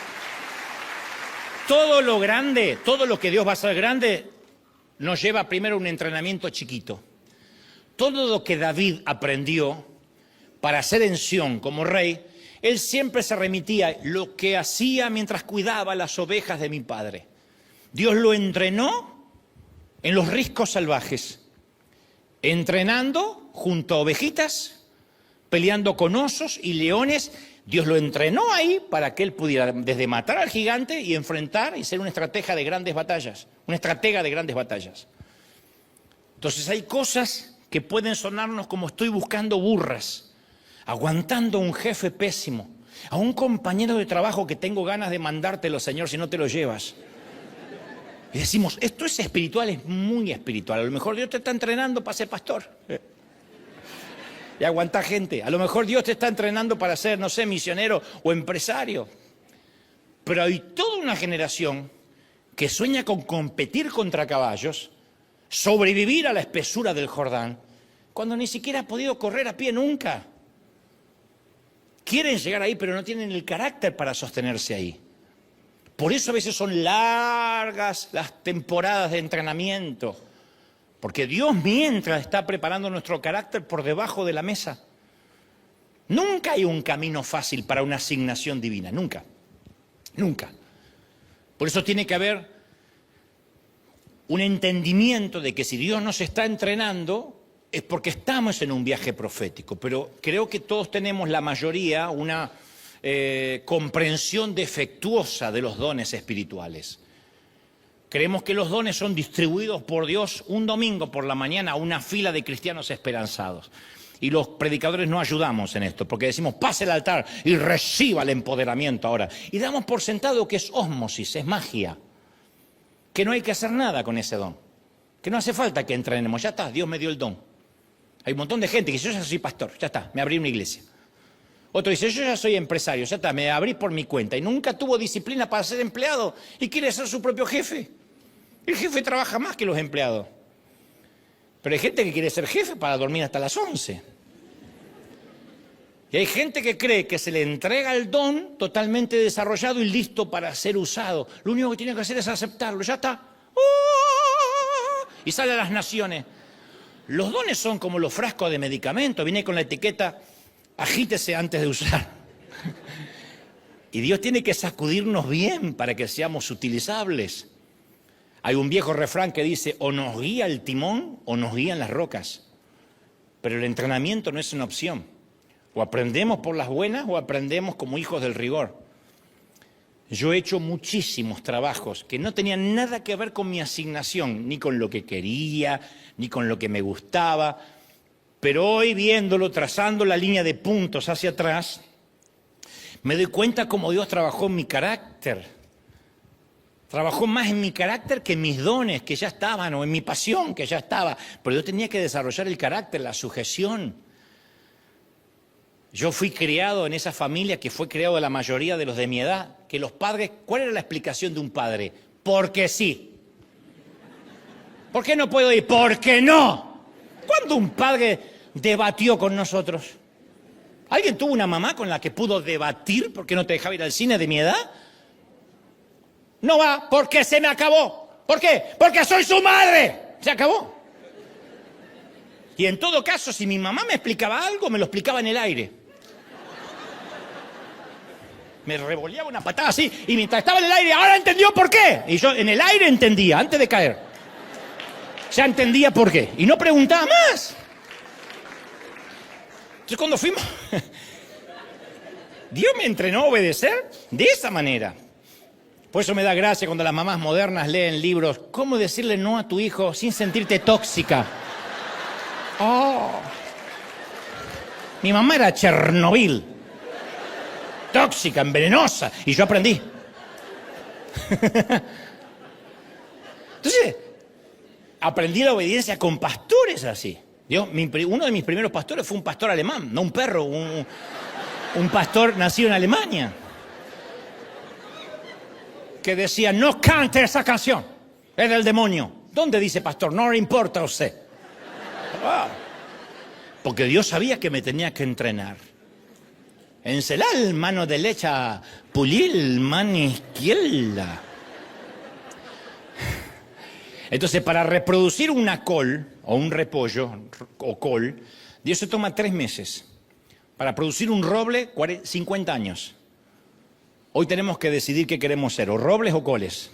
todo lo grande, todo lo que Dios va a hacer grande, nos lleva primero a un entrenamiento chiquito. Todo lo que David aprendió para ser en Sión como rey, él siempre se remitía a lo que hacía mientras cuidaba las ovejas de mi padre. Dios lo entrenó en los riscos salvajes, entrenando junto a ovejitas, peleando con osos y leones. Dios lo entrenó ahí para que él pudiera desde matar al gigante y enfrentar y ser un estratega de grandes batallas, un estratega de grandes batallas. Entonces hay cosas que pueden sonarnos como estoy buscando burras, aguantando a un jefe pésimo, a un compañero de trabajo que tengo ganas de mandártelo, Señor, si no te lo llevas. Y decimos, esto es espiritual, es muy espiritual. A lo mejor Dios te está entrenando para ser pastor. Y aguantar gente. A lo mejor Dios te está entrenando para ser, no sé, misionero o empresario. Pero hay toda una generación que sueña con competir contra caballos, sobrevivir a la espesura del Jordán, cuando ni siquiera ha podido correr a pie nunca. Quieren llegar ahí, pero no tienen el carácter para sostenerse ahí. Por eso a veces son largas las temporadas de entrenamiento, porque Dios mientras está preparando nuestro carácter por debajo de la mesa. Nunca hay un camino fácil para una asignación divina, nunca, nunca. Por eso tiene que haber un entendimiento de que si Dios nos está entrenando es porque estamos en un viaje profético, pero creo que todos tenemos, la mayoría, una comprensión defectuosa de los dones espirituales. Creemos que los dones son distribuidos por Dios un domingo por la mañana a una fila de cristianos esperanzados. Y los predicadores no ayudamos en esto, porque decimos, pase el altar y reciba el empoderamiento ahora. Y damos por sentado que es ósmosis, es magia, que no hay que hacer nada con ese don, que no hace falta que entrenemos, ya está, Dios me dio el don. Hay un montón de gente que dice, yo ya soy pastor, ya está, me abrí una iglesia. Otro dice, yo ya soy empresario, ya está, me abrí por mi cuenta. Y nunca tuvo disciplina para ser empleado y quiere ser su propio jefe. El jefe trabaja más que los empleados. Pero hay gente que quiere ser jefe para dormir hasta las 11. Y hay gente que cree que se le entrega el don totalmente desarrollado y listo para ser usado. Lo único que tiene que hacer es aceptarlo, ya está. Y sale a las naciones. Los dones son como los frascos de medicamento, viene con la etiqueta, agítese antes de usar. Y Dios tiene que sacudirnos bien para que seamos utilizables. Hay un viejo refrán que dice, o nos guía el timón o nos guían las rocas. Pero el entrenamiento no es una opción. O aprendemos por las buenas o aprendemos como hijos del rigor. Yo he hecho muchísimos trabajos que no tenían nada que ver con mi asignación, ni con lo que quería, ni con lo que me gustaba. Pero hoy viéndolo, trazando la línea de puntos hacia atrás, me doy cuenta cómo Dios trabajó en mi carácter. Trabajó más en mi carácter que en mis dones que ya estaban, o en mi pasión que ya estaba. Pero yo tenía que desarrollar el carácter, la sujeción. Yo fui criado en esa familia que fue criado de la mayoría de los de mi edad, que los padres, ¿cuál era la explicación de un padre? Porque sí. ¿Por qué no puedo ir? Porque no. ¿Cuándo un padre debatió con nosotros? ¿Alguien tuvo una mamá con la que pudo debatir porque no te dejaba ir al cine de mi edad? No va porque se me acabó. ¿Por qué? Porque soy su madre. Se acabó. Y en todo caso, si mi mamá me explicaba algo, me lo explicaba en el aire. Me revoleaba una patada así, y mientras estaba en el aire, ahora entendió por qué. Y yo en el aire entendía, antes de caer. Ya entendía por qué. Y no preguntaba más. Entonces cuando fuimos, Dios me entrenó a obedecer de esa manera. Por eso me da gracia cuando las mamás modernas leen libros. ¿Cómo decirle no a tu hijo sin sentirte tóxica? Oh. Mi mamá era Chernobyl. Tóxica, envenenosa. Y yo aprendí. Entonces, aprendí la obediencia con pastores así. Uno de mis primeros pastores fue un pastor alemán, no un perro, un pastor nacido en Alemania. Que decía, no cante esa canción, es del demonio. ¿Dónde dice pastor? No le importa a usted. Porque Dios sabía que me tenía que entrenar. Encelar mano derecha, pulir mano izquierda. Entonces, para reproducir una col, o un repollo, o col, Dios se toma 3 meses. Para producir un roble, 50 años. Hoy tenemos que decidir qué queremos ser, o robles o coles.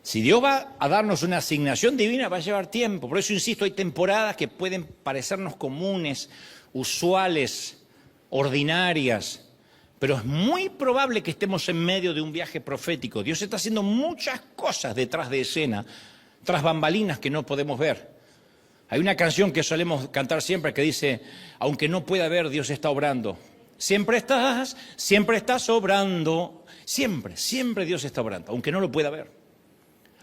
Si Dios va a darnos una asignación divina, va a llevar tiempo. Por eso insisto, hay temporadas que pueden parecernos comunes, usuales, ordinarias, pero es muy probable que estemos en medio de un viaje profético. Dios está haciendo muchas cosas detrás de escena, tras bambalinas que no podemos ver. Hay una canción que solemos cantar siempre que dice, aunque no pueda ver, Dios está obrando. Siempre estás obrando. Siempre Dios está obrando, aunque no lo pueda ver.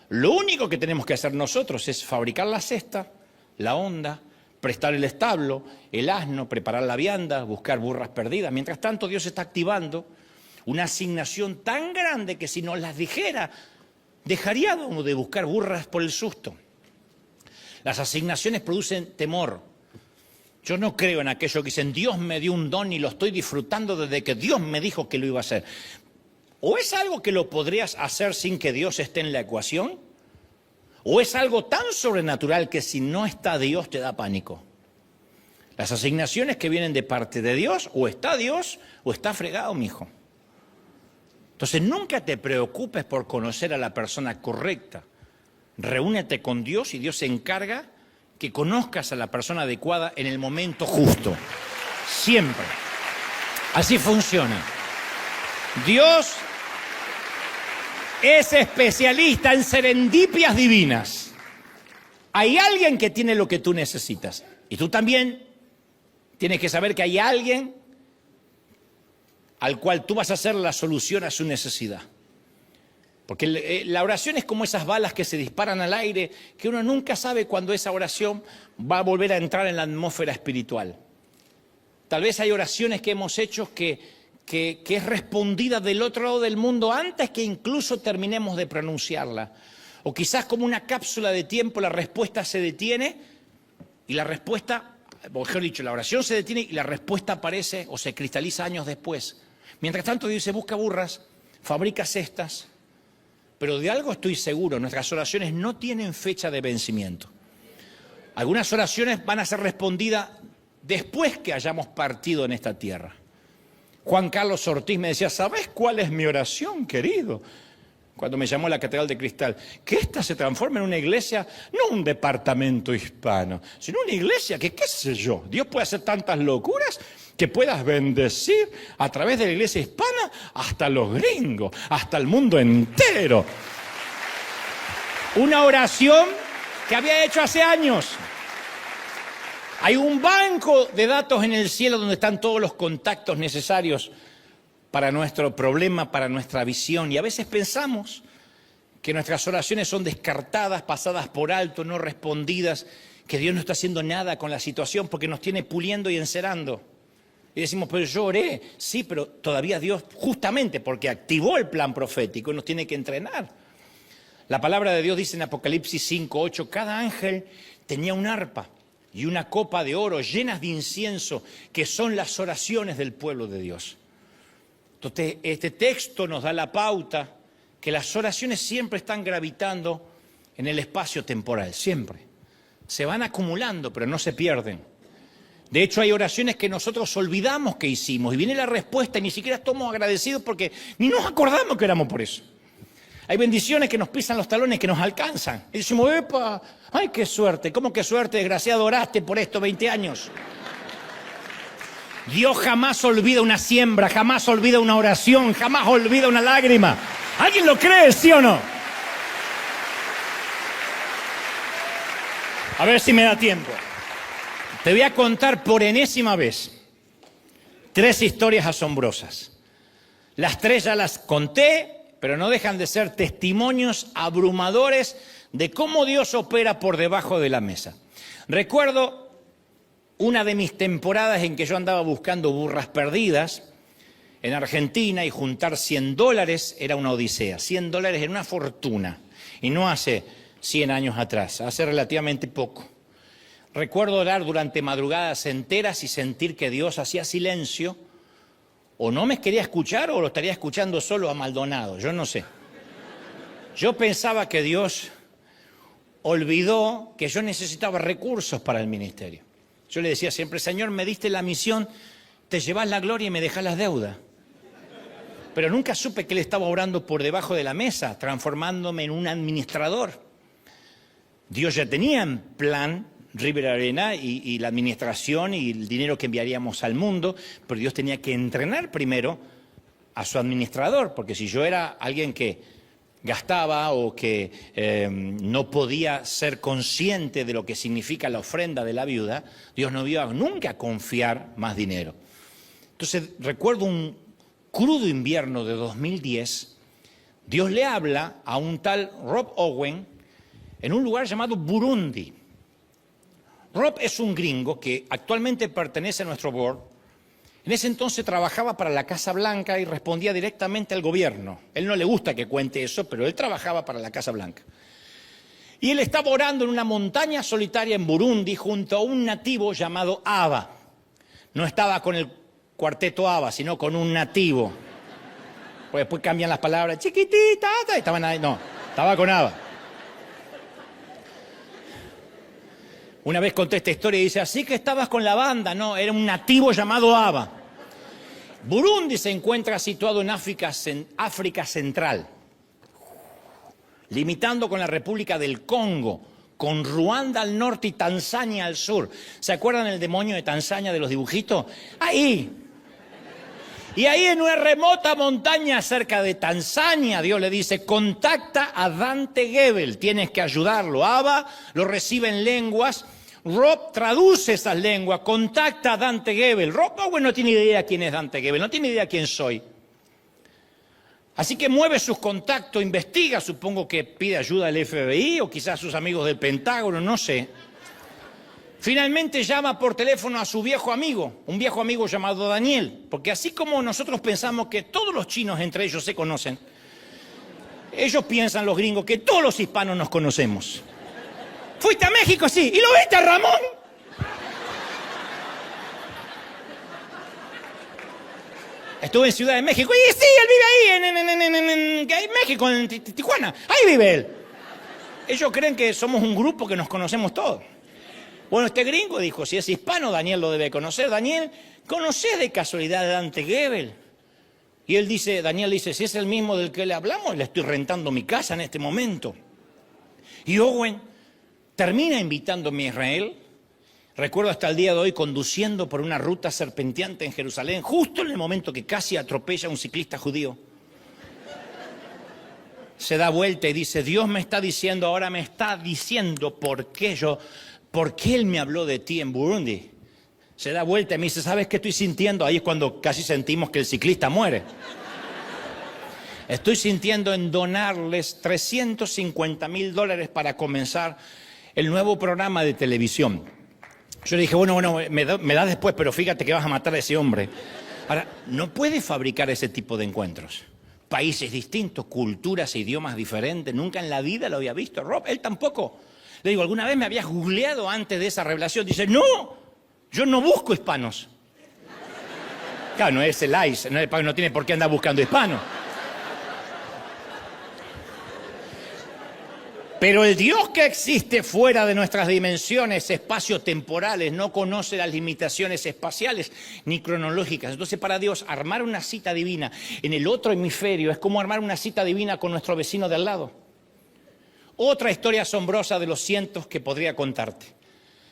Lo único que tenemos que hacer nosotros es fabricar la cesta, la honda, prestar el establo, el asno, preparar la vianda, buscar burras perdidas. Mientras tanto, Dios está activando una asignación tan grande que si nos las dijera, dejaríamos de buscar burras por el susto. Las asignaciones producen temor. Yo no creo en aquello que dicen, Dios me dio un don y lo estoy disfrutando desde que Dios me dijo que lo iba a hacer. O es algo que lo podrías hacer sin que Dios esté en la ecuación, o es algo tan sobrenatural que si no está Dios te da pánico. Las asignaciones que vienen de parte de Dios, o está fregado, mijo. Entonces nunca te preocupes por conocer a la persona correcta. Reúnete con Dios y Dios se encarga que conozcas a la persona adecuada en el momento justo. Siempre. Así funciona. Dios es especialista en serendipias divinas. Hay alguien que tiene lo que tú necesitas. Y tú también tienes que saber que hay alguien al cual tú vas a hacer la solución a su necesidad. Porque la oración es como esas balas que se disparan al aire, que uno nunca sabe cuándo esa oración va a volver a entrar en la atmósfera espiritual. Tal vez hay oraciones que hemos hecho que es respondida del otro lado del mundo antes que incluso terminemos de pronunciarla. O quizás como una cápsula de tiempo la respuesta se detiene y la respuesta, o mejor dicho, la oración se detiene y la respuesta aparece o se cristaliza años después. Mientras tanto Dios dice, busca burras, fabrica cestas. Pero de algo estoy seguro, nuestras oraciones no tienen fecha de vencimiento. Algunas oraciones van a ser respondidas después que hayamos partido en esta tierra. Juan Carlos Ortiz me decía, ¿sabes cuál es mi oración, querido? Cuando me llamó a la Catedral de Cristal, que esta se transforme en una iglesia, no un departamento hispano, sino una iglesia que, qué sé yo, Dios puede hacer tantas locuras que puedas bendecir a través de la iglesia hispana hasta los gringos, hasta el mundo entero. Una oración que había hecho hace años. Hay un banco de datos en el cielo donde están todos los contactos necesarios para nuestro problema, para nuestra visión. Y a veces pensamos que nuestras oraciones son descartadas, pasadas por alto, no respondidas, que Dios no está haciendo nada con la situación porque nos tiene puliendo y encerando. Y decimos, pero yo oré. Sí, pero todavía Dios, justamente porque activó el plan profético, nos tiene que entrenar. La palabra de Dios dice en Apocalipsis 5:8, cada ángel tenía un arpa y una copa de oro llenas de incienso, que son las oraciones del pueblo de Dios. Entonces, este texto nos da la pauta que las oraciones siempre están gravitando en el espacio temporal, siempre. Se van acumulando, pero no se pierden. De hecho, hay oraciones que nosotros olvidamos que hicimos y viene la respuesta y ni siquiera estamos agradecidos porque ni nos acordamos que éramos por eso. Hay bendiciones que nos pisan los talones, que nos alcanzan. Y decimos, ¡epa! ¡Ay, qué suerte! ¿Cómo que suerte, desgraciado? Oraste por esto 20 años. Dios jamás olvida una siembra, jamás olvida una oración, jamás olvida una lágrima. ¿Alguien lo cree, sí o no? A ver si me da tiempo. Te voy a contar por enésima vez 3 historias asombrosas. Las 3 ya las conté, pero no dejan de ser testimonios abrumadores de cómo Dios opera por debajo de la mesa. Recuerdo una de mis temporadas en que yo andaba buscando burras perdidas en Argentina y juntar $100 era una odisea. $100 era una fortuna. Y no hace 100 años atrás, hace relativamente poco. Recuerdo orar durante madrugadas enteras y sentir que Dios hacía silencio, o no me quería escuchar o lo estaría escuchando solo a Maldonado, yo no sé. Yo pensaba que Dios olvidó que yo necesitaba recursos para el ministerio. Yo le decía siempre, Señor, me diste la misión, te llevas la gloria y me dejás las deudas. Pero nunca supe que Él estaba orando por debajo de la mesa, transformándome en un administrador. Dios ya tenía en plan River Arena y la administración y el dinero que enviaríamos al mundo, pero Dios tenía que entrenar primero a su administrador, porque si yo era alguien que gastaba o que no podía ser consciente de lo que significa la ofrenda de la viuda, Dios no iba nunca a confiar más dinero. Entonces recuerdo un crudo invierno de 2010, Dios le habla a un tal Rob Owen en un lugar llamado Burundi. Rob es un gringo que actualmente pertenece a nuestro board, En ese entonces trabajaba para la Casa Blanca y respondía directamente al gobierno. Él no le gusta que cuente eso, pero él trabajaba para la Casa Blanca. Y él estaba orando en una montaña solitaria en Burundi junto a un nativo llamado Aba. No estaba con el cuarteto Aba, sino con un nativo. Pues después cambian las palabras, chiquitita, estaban ahí, no, estaba con Aba. Una vez conté esta historia y dice, así que estabas con la banda. No, era un nativo llamado Aba. Burundi se encuentra situado en África Central, limitando con la República del Congo, con Ruanda al norte y Tanzania al sur. ¿Se acuerdan el demonio de Tanzania de los dibujitos? Ahí. Y ahí en una remota montaña cerca de Tanzania, Dios le dice, contacta a Dante Gebel, tienes que ayudarlo. Aba lo recibe en lenguas, Rob traduce esas lenguas, contacta a Dante Gebel. Rob Bowen no tiene idea quién es Dante Gebel, no tiene idea quién soy. Así que mueve sus contactos, investiga, supongo que pide ayuda al FBI o quizás a sus amigos del Pentágono, no sé. Finalmente llama por teléfono a su viejo amigo, un viejo amigo llamado Daniel, porque así como nosotros pensamos que todos los chinos entre ellos se conocen, ellos piensan, los gringos, que todos los hispanos nos conocemos. ¿Fuiste a México? Sí. ¿Y lo viste a Ramón? Estuve en Ciudad de México. Y sí, él vive ahí en México, en Tijuana. Ahí vive él. Ellos creen que somos un grupo que nos conocemos todos. Bueno, este gringo dijo, si es hispano, Daniel lo debe conocer. Daniel, ¿conocés de casualidad a Dante Gebel? Y Daniel dice, si es el mismo del que le hablamos, le estoy rentando mi casa en este momento. Y Owen termina invitándome a Israel. Recuerdo hasta el día de hoy conduciendo por una ruta serpenteante en Jerusalén, justo en el momento que casi atropella a un ciclista judío. Se da vuelta y dice, Dios me está diciendo, ahora me está diciendo por qué Él me habló de ti en Burundi. Se da vuelta y me dice, ¿sabes qué estoy sintiendo? Ahí es cuando casi sentimos que el ciclista muere. Estoy sintiendo en donarles $350,000 para comenzar el nuevo programa de televisión. Yo le dije, bueno, me da después, pero fíjate que vas a matar a ese hombre. Ahora, no puedes fabricar ese tipo de encuentros. Países distintos, culturas e idiomas diferentes. Nunca en la vida lo había visto. Rob, él tampoco. Le digo, ¿alguna vez me habías googleado antes de esa revelación? Dice, no, yo no busco hispanos. Claro, no es el ICE, no tiene por qué andar buscando hispanos. Pero el Dios que existe fuera de nuestras dimensiones espaciotemporales no conoce las limitaciones espaciales ni cronológicas. Entonces, para Dios, armar una cita divina en el otro hemisferio es como armar una cita divina con nuestro vecino de al lado. Otra historia asombrosa de los cientos que podría contarte.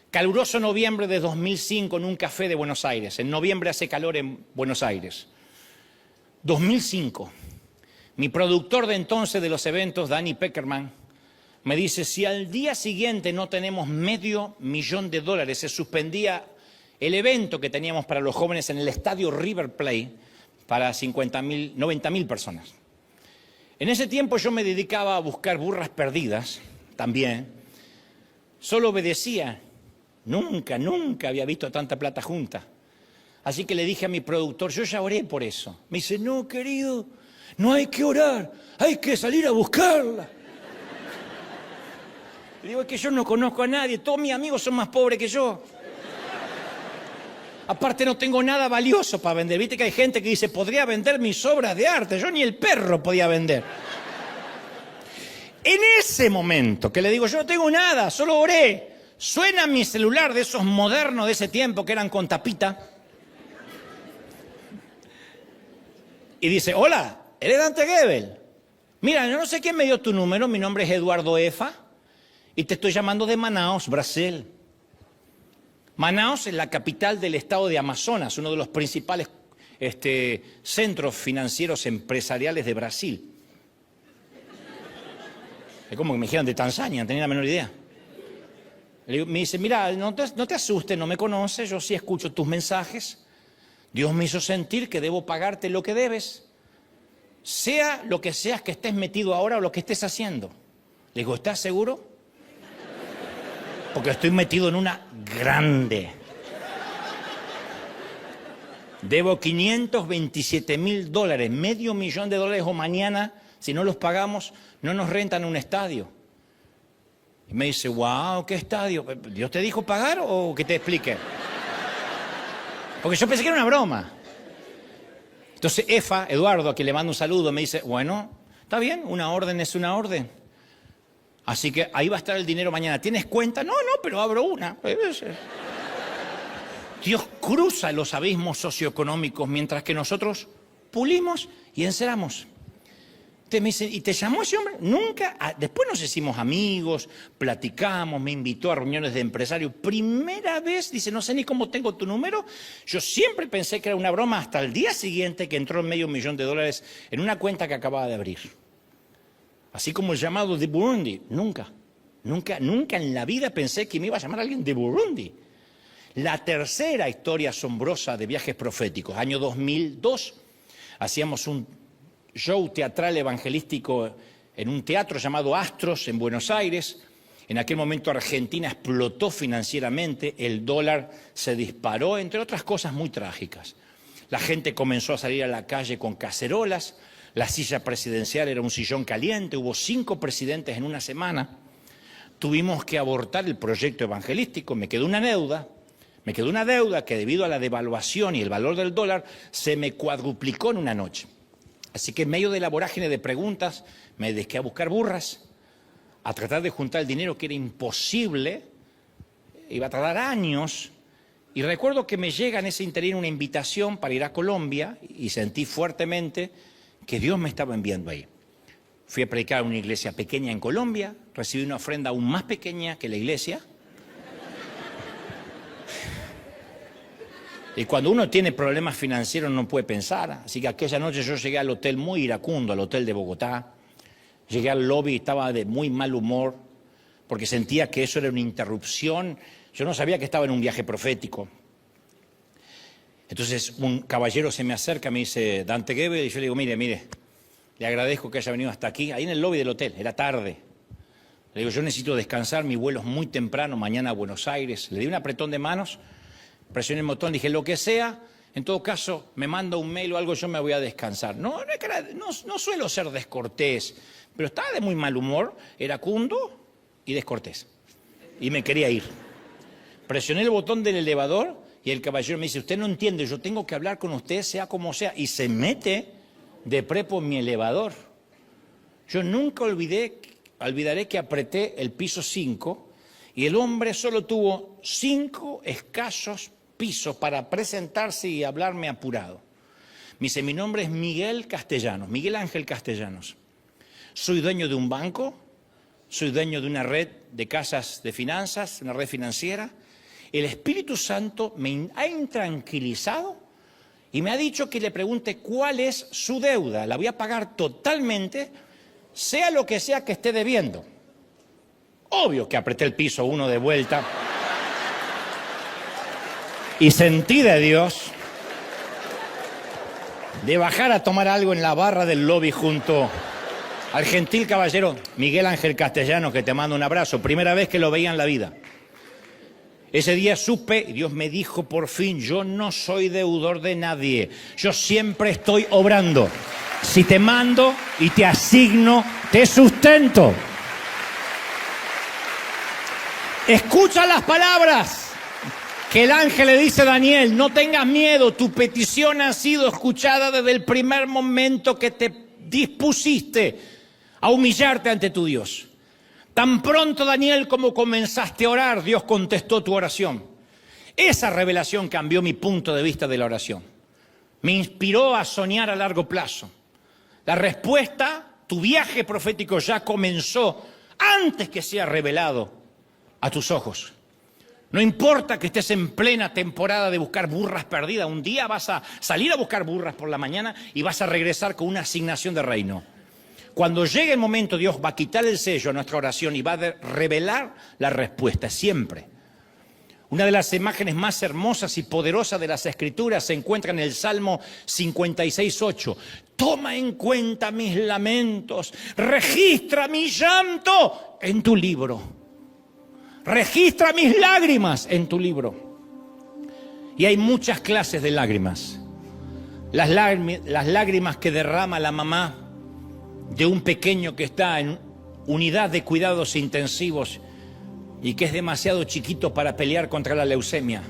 Caluroso noviembre de 2005 en un café de Buenos Aires. En noviembre hace calor en Buenos Aires. 2005. Mi productor de entonces de los eventos, Danny Peckerman, me dice, si al día siguiente no tenemos $500,000, se suspendía el evento que teníamos para los jóvenes en el estadio River Plate para 90,000 personas. En ese tiempo yo me dedicaba a buscar burras perdidas, también. Solo obedecía. Nunca había visto tanta plata junta. Así que le dije a mi productor, yo ya oré por eso. Me dice, no, querido, no hay que orar, hay que salir a buscarla. Le digo, es que yo no conozco a nadie, todos mis amigos son más pobres que yo. Aparte no tengo nada valioso para vender. Viste que hay gente que dice, podría vender mis obras de arte. Yo ni el perro podía vender. En ese momento que le digo, yo no tengo nada, solo oré. Suena mi celular de esos modernos de ese tiempo que eran con tapita. Y dice, hola, ¿eres Dante Gebel? Mira, yo no sé quién me dio tu número, mi nombre es Eduardo Efa. Y te estoy llamando de Manaus, Brasil. Manaus es la capital del estado de Amazonas, uno de los principales centros financieros empresariales de Brasil. Es como que me dijeron de Tanzania, no tenía la menor idea. Me dice, mira, no te asustes, no me conoces, yo sí escucho tus mensajes. Dios me hizo sentir que debo pagarte lo que debes, sea lo que seas que estés metido ahora o lo que estés haciendo. Le digo, ¿estás seguro? Porque estoy metido en una grande. Debo $527.000, $500.000 o mañana, si no los pagamos, no nos rentan un estadio. Y me dice, wow, ¿qué estadio? ¿Dios te dijo pagar o que te explique? Porque yo pensé que era una broma. Entonces Eduardo, a quien le mando un saludo, me dice, bueno, está bien, una orden es una orden. Así que ahí va a estar el dinero mañana. ¿Tienes cuenta? No, pero abro una. Dios cruza los abismos socioeconómicos mientras que nosotros pulimos y enceramos. Usted me dice, ¿y te llamó ese hombre? Nunca. Después nos hicimos amigos, platicamos, me invitó a reuniones de empresarios. Primera vez, dice, no sé ni cómo tengo tu número. Yo siempre pensé que era una broma hasta el día siguiente que entró $500.000 en una cuenta que acababa de abrir. Así como el llamado de Burundi. Nunca en la vida pensé que me iba a llamar alguien de Burundi. La tercera historia asombrosa de viajes proféticos, año 2002, hacíamos un show teatral evangelístico en un teatro llamado Astros en Buenos Aires. En aquel momento Argentina explotó financieramente, el dólar se disparó, entre otras cosas muy trágicas. La gente comenzó a salir a la calle con cacerolas, la silla presidencial era un sillón caliente, hubo 5 presidentes en una semana. Tuvimos que abortar el proyecto evangelístico, me quedó una deuda que debido a la devaluación y el valor del dólar se me cuadruplicó en una noche. Así que en medio de la vorágine de preguntas me dediqué a buscar burras, a tratar de juntar el dinero que era imposible, iba a tardar años. Y recuerdo que me llega en ese interín una invitación para ir a Colombia y sentí fuertemente que Dios me estaba enviando ahí. Fui a predicar en una iglesia pequeña en Colombia, recibí una ofrenda aún más pequeña que la iglesia. Y cuando uno tiene problemas financieros no puede pensar. Así que aquella noche yo llegué al hotel muy iracundo, al hotel de Bogotá. Llegué al lobby y estaba de muy mal humor porque sentía que eso era una interrupción. Yo no sabía que estaba en un viaje profético. Entonces un caballero se me acerca, me dice, Dante Gebel, y yo le digo, mire, le agradezco que haya venido hasta aquí, ahí en el lobby del hotel, era tarde. Le digo, yo necesito descansar, mi vuelo es muy temprano, mañana a Buenos Aires. Le di un apretón de manos. Presioné el botón, dije, lo que sea, en todo caso, me manda un mail o algo, yo me voy a descansar. No suelo ser descortés, pero estaba de muy mal humor, iracundo y descortés. Y me quería ir. Presioné el botón del elevador y el caballero me dice, usted no entiende, yo tengo que hablar con usted, sea como sea. Y se mete de prepo en mi elevador. Yo nunca olvidaré que apreté el piso 5 y el hombre solo tuvo 5 escasos pisos para presentarse y hablarme apurado. Me dice, mi nombre es Miguel Castellanos, Miguel Ángel Castellanos. Soy dueño de un banco, soy dueño de una red de casas de finanzas, una red financiera. El Espíritu Santo me ha intranquilizado y me ha dicho que le pregunte cuál es su deuda. La voy a pagar totalmente, sea lo que sea que esté debiendo. Obvio que apreté el piso 1 de vuelta. Y sentí de Dios de bajar a tomar algo en la barra del lobby junto al gentil caballero Miguel Ángel Castellanos, que te mando un abrazo. Primera vez que lo veía en la vida. Ese día supe, y Dios me dijo por fin, yo no soy deudor de nadie. Yo siempre estoy obrando. Si te mando y te asigno, te sustento. Escucha las palabras que el ángel le dice a Daniel, no tengas miedo, tu petición ha sido escuchada desde el primer momento que te dispusiste a humillarte ante tu Dios. Tan pronto, Daniel, como comenzaste a orar, Dios contestó tu oración. Esa revelación cambió mi punto de vista de la oración. Me inspiró a soñar a largo plazo. La respuesta, tu viaje profético ya comenzó antes que sea revelado a tus ojos. No importa que estés en plena temporada de buscar burras perdidas. Un día vas a salir a buscar burras por la mañana y vas a regresar con una asignación de reino. Cuando llegue el momento, Dios va a quitar el sello a nuestra oración y va a revelar la respuesta, siempre. Una de las imágenes más hermosas y poderosas de las Escrituras se encuentra en el Salmo 56:8. Toma en cuenta mis lamentos, registra mi llanto en tu libro. Registra mis lágrimas en tu libro. Y hay muchas clases de lágrimas. Las lágrimas que derrama la mamá de un pequeño que está en unidad de cuidados intensivos y que es demasiado chiquito para pelear contra la leucemia.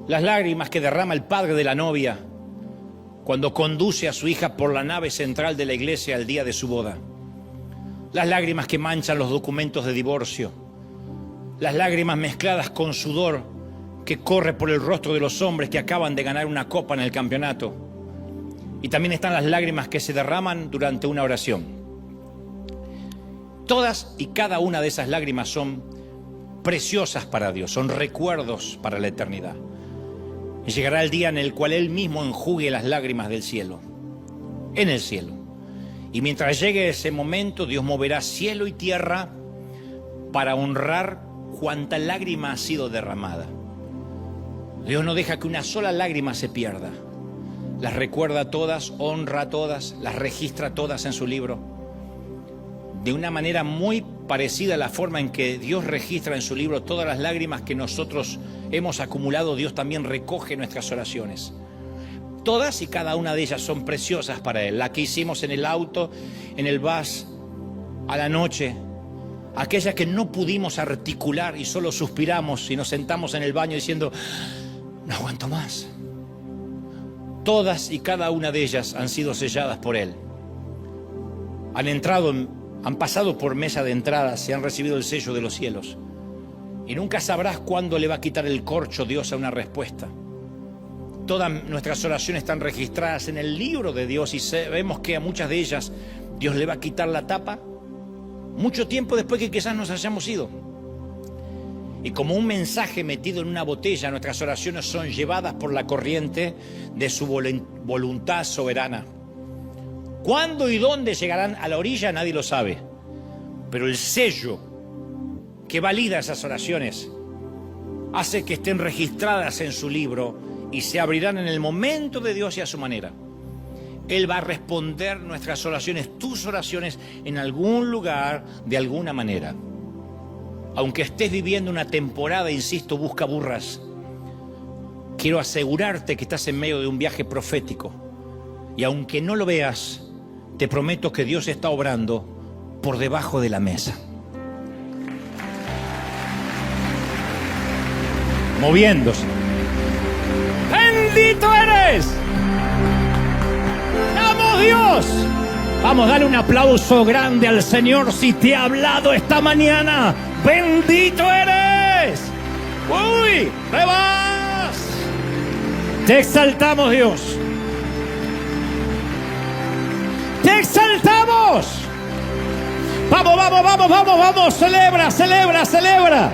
Las lágrimas que derrama el padre de la novia cuando conduce a su hija por la nave central de la iglesia el día de su boda. Las lágrimas que manchan los documentos de divorcio. Las lágrimas mezcladas con sudor que corre por el rostro de los hombres que acaban de ganar una copa en el campeonato. Y también están las lágrimas que se derraman durante una oración. Todas y cada una de esas lágrimas son preciosas para Dios, son recuerdos para la eternidad. Y llegará el día en el cual Él mismo enjugue las lágrimas del cielo, en el cielo. Y mientras llegue ese momento, Dios moverá cielo y tierra para honrar cuánta lágrima ha sido derramada. Dios no deja que una sola lágrima se pierda. Las recuerda todas, honra todas, las registra todas en su libro. De una manera muy parecida a la forma en que Dios registra en su libro todas las lágrimas que nosotros hemos acumulado, Dios también recoge nuestras oraciones. Todas y cada una de ellas son preciosas para Él. La que hicimos en el auto, en el bus, a la noche. Aquella que no pudimos articular y solo suspiramos y nos sentamos en el baño diciendo, no aguanto más. Todas y cada una de ellas han sido selladas por Él. Han pasado por mesa de entrada, se han recibido el sello de los cielos. Y nunca sabrás cuándo le va a quitar el corcho Dios a una respuesta. Todas nuestras oraciones están registradas en el libro de Dios y sabemos que a muchas de ellas Dios le va a quitar la tapa mucho tiempo después que quizás nos hayamos ido. Y como un mensaje metido en una botella, nuestras oraciones son llevadas por la corriente de su voluntad soberana. ¿Cuándo y dónde llegarán a la orilla? Nadie lo sabe. Pero el sello que valida esas oraciones hace que estén registradas en su libro y se abrirán en el momento de Dios y a su manera. Él va a responder nuestras oraciones, tus oraciones, en algún lugar, de alguna manera. Aunque estés viviendo una temporada, insisto, busca burras, quiero asegurarte que estás en medio de un viaje profético. Y aunque no lo veas, te prometo que Dios está obrando por debajo de la mesa. Moviéndose. ¡Bendito eres! ¡Vamos, Dios! Vamos, dale un aplauso grande al Señor si te ha hablado esta mañana. ¡Bendito eres! ¡Uy! ¡Te vas! Te exaltamos, Dios. ¡Te exaltamos! ¡Vamos, vamos, vamos, vamos, vamos! ¡Celebra, celebra, celebra!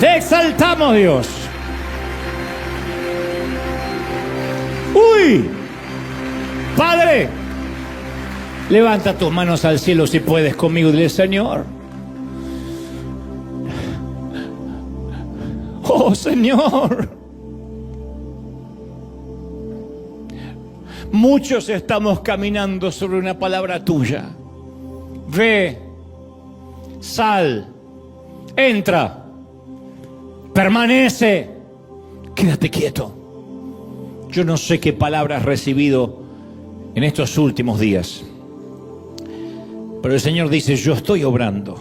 ¡Te exaltamos, Dios! ¡Uy! Padre, levanta tus manos al cielo si puedes conmigo. Dile, Señor. ¡Oh, Señor! Muchos estamos caminando sobre una palabra tuya. Ve, sal, entra, permanece, quédate quieto. Yo no sé qué palabra has recibido en estos últimos días, pero el Señor dice, yo estoy obrando,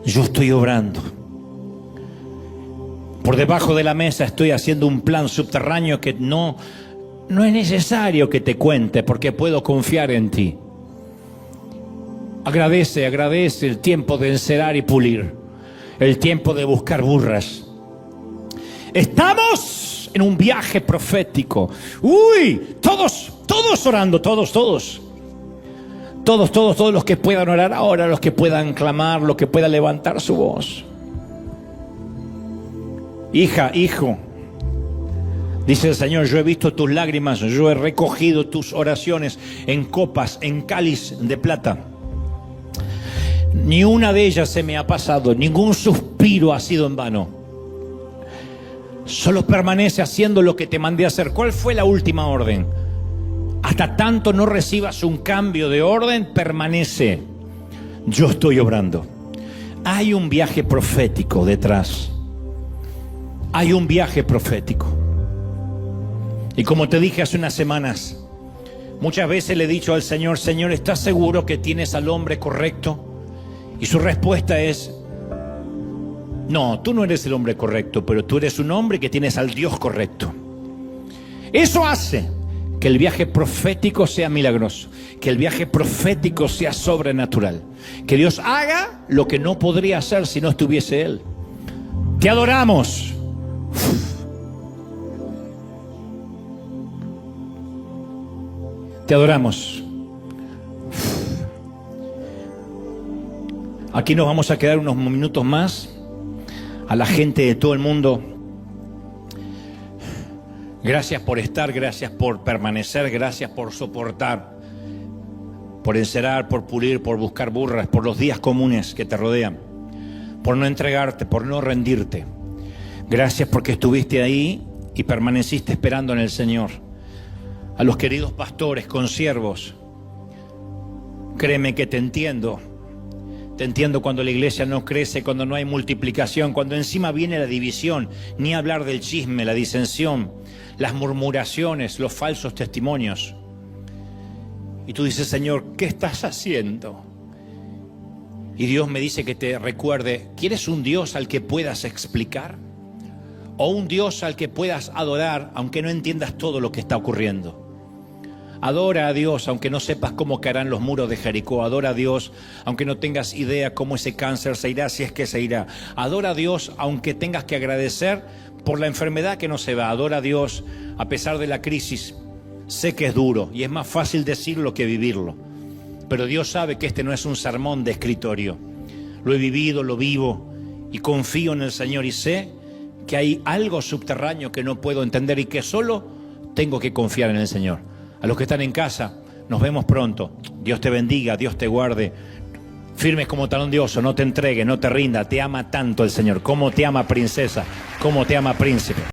yo estoy obrando. Por debajo de la mesa estoy haciendo un plan subterráneo que no es necesario que te cuente porque puedo confiar en ti. Agradece el tiempo de encerar y pulir, el tiempo de buscar burras. Estamos en un viaje profético. ¡Uy! Todos orando, todos los que puedan orar ahora, los que puedan clamar, los que puedan levantar su voz. Hija, hijo, dice el Señor, yo he visto tus lágrimas, yo he recogido tus oraciones en copas, en cáliz de plata. Ni una de ellas se me ha pasado, ningún suspiro ha sido en vano. Solo permanece haciendo lo que te mandé a hacer. ¿Cuál fue la última orden? Hasta tanto no recibas un cambio de orden, permanece. Yo estoy obrando. Hay un viaje profético detrás. Hay un viaje profético. Y como te dije hace unas semanas, muchas veces le he dicho al Señor, Señor, ¿estás seguro que tienes al hombre correcto? Y su respuesta es, no, tú no eres el hombre correcto, pero tú eres un hombre que tienes al Dios correcto. Eso hace que el viaje profético sea milagroso, que el viaje profético sea sobrenatural, que Dios haga lo que no podría hacer si no estuviese Él. Te adoramos. Te adoramos. Aquí nos vamos a quedar unos minutos más. A la gente de todo el mundo, gracias por estar, gracias por permanecer, gracias por soportar, por encerar, por pulir, por buscar burras, por los días comunes que te rodean, por no entregarte, por no rendirte. Gracias porque estuviste ahí y permaneciste esperando en el Señor. A los queridos pastores, consiervos, créeme que te entiendo. Te entiendo cuando la iglesia no crece, cuando no hay multiplicación, cuando encima viene la división, ni hablar del chisme, la disensión, las murmuraciones, los falsos testimonios. Y tú dices, Señor, ¿qué estás haciendo? Y Dios me dice que te recuerde, ¿quieres un Dios al que puedas explicar? ¿O un Dios al que puedas adorar, aunque no entiendas todo lo que está ocurriendo? Adora a Dios, aunque no sepas cómo caerán los muros de Jericó. Adora a Dios, aunque no tengas idea cómo ese cáncer se irá, si es que se irá. Adora a Dios, aunque tengas que agradecer por la enfermedad que no se va. Adora a Dios, a pesar de la crisis. Sé que es duro y es más fácil decirlo que vivirlo. Pero Dios sabe que este no es un sermón de escritorio. Lo he vivido, lo vivo y confío en el Señor y sé que hay algo subterráneo que no puedo entender y que solo tengo que confiar en el Señor. A los que están en casa, nos vemos pronto. Dios te bendiga, Dios te guarde. Firmes como talón de oso, no te entregues, no te rindas. Te ama tanto el Señor. Como te ama princesa, como te ama príncipe.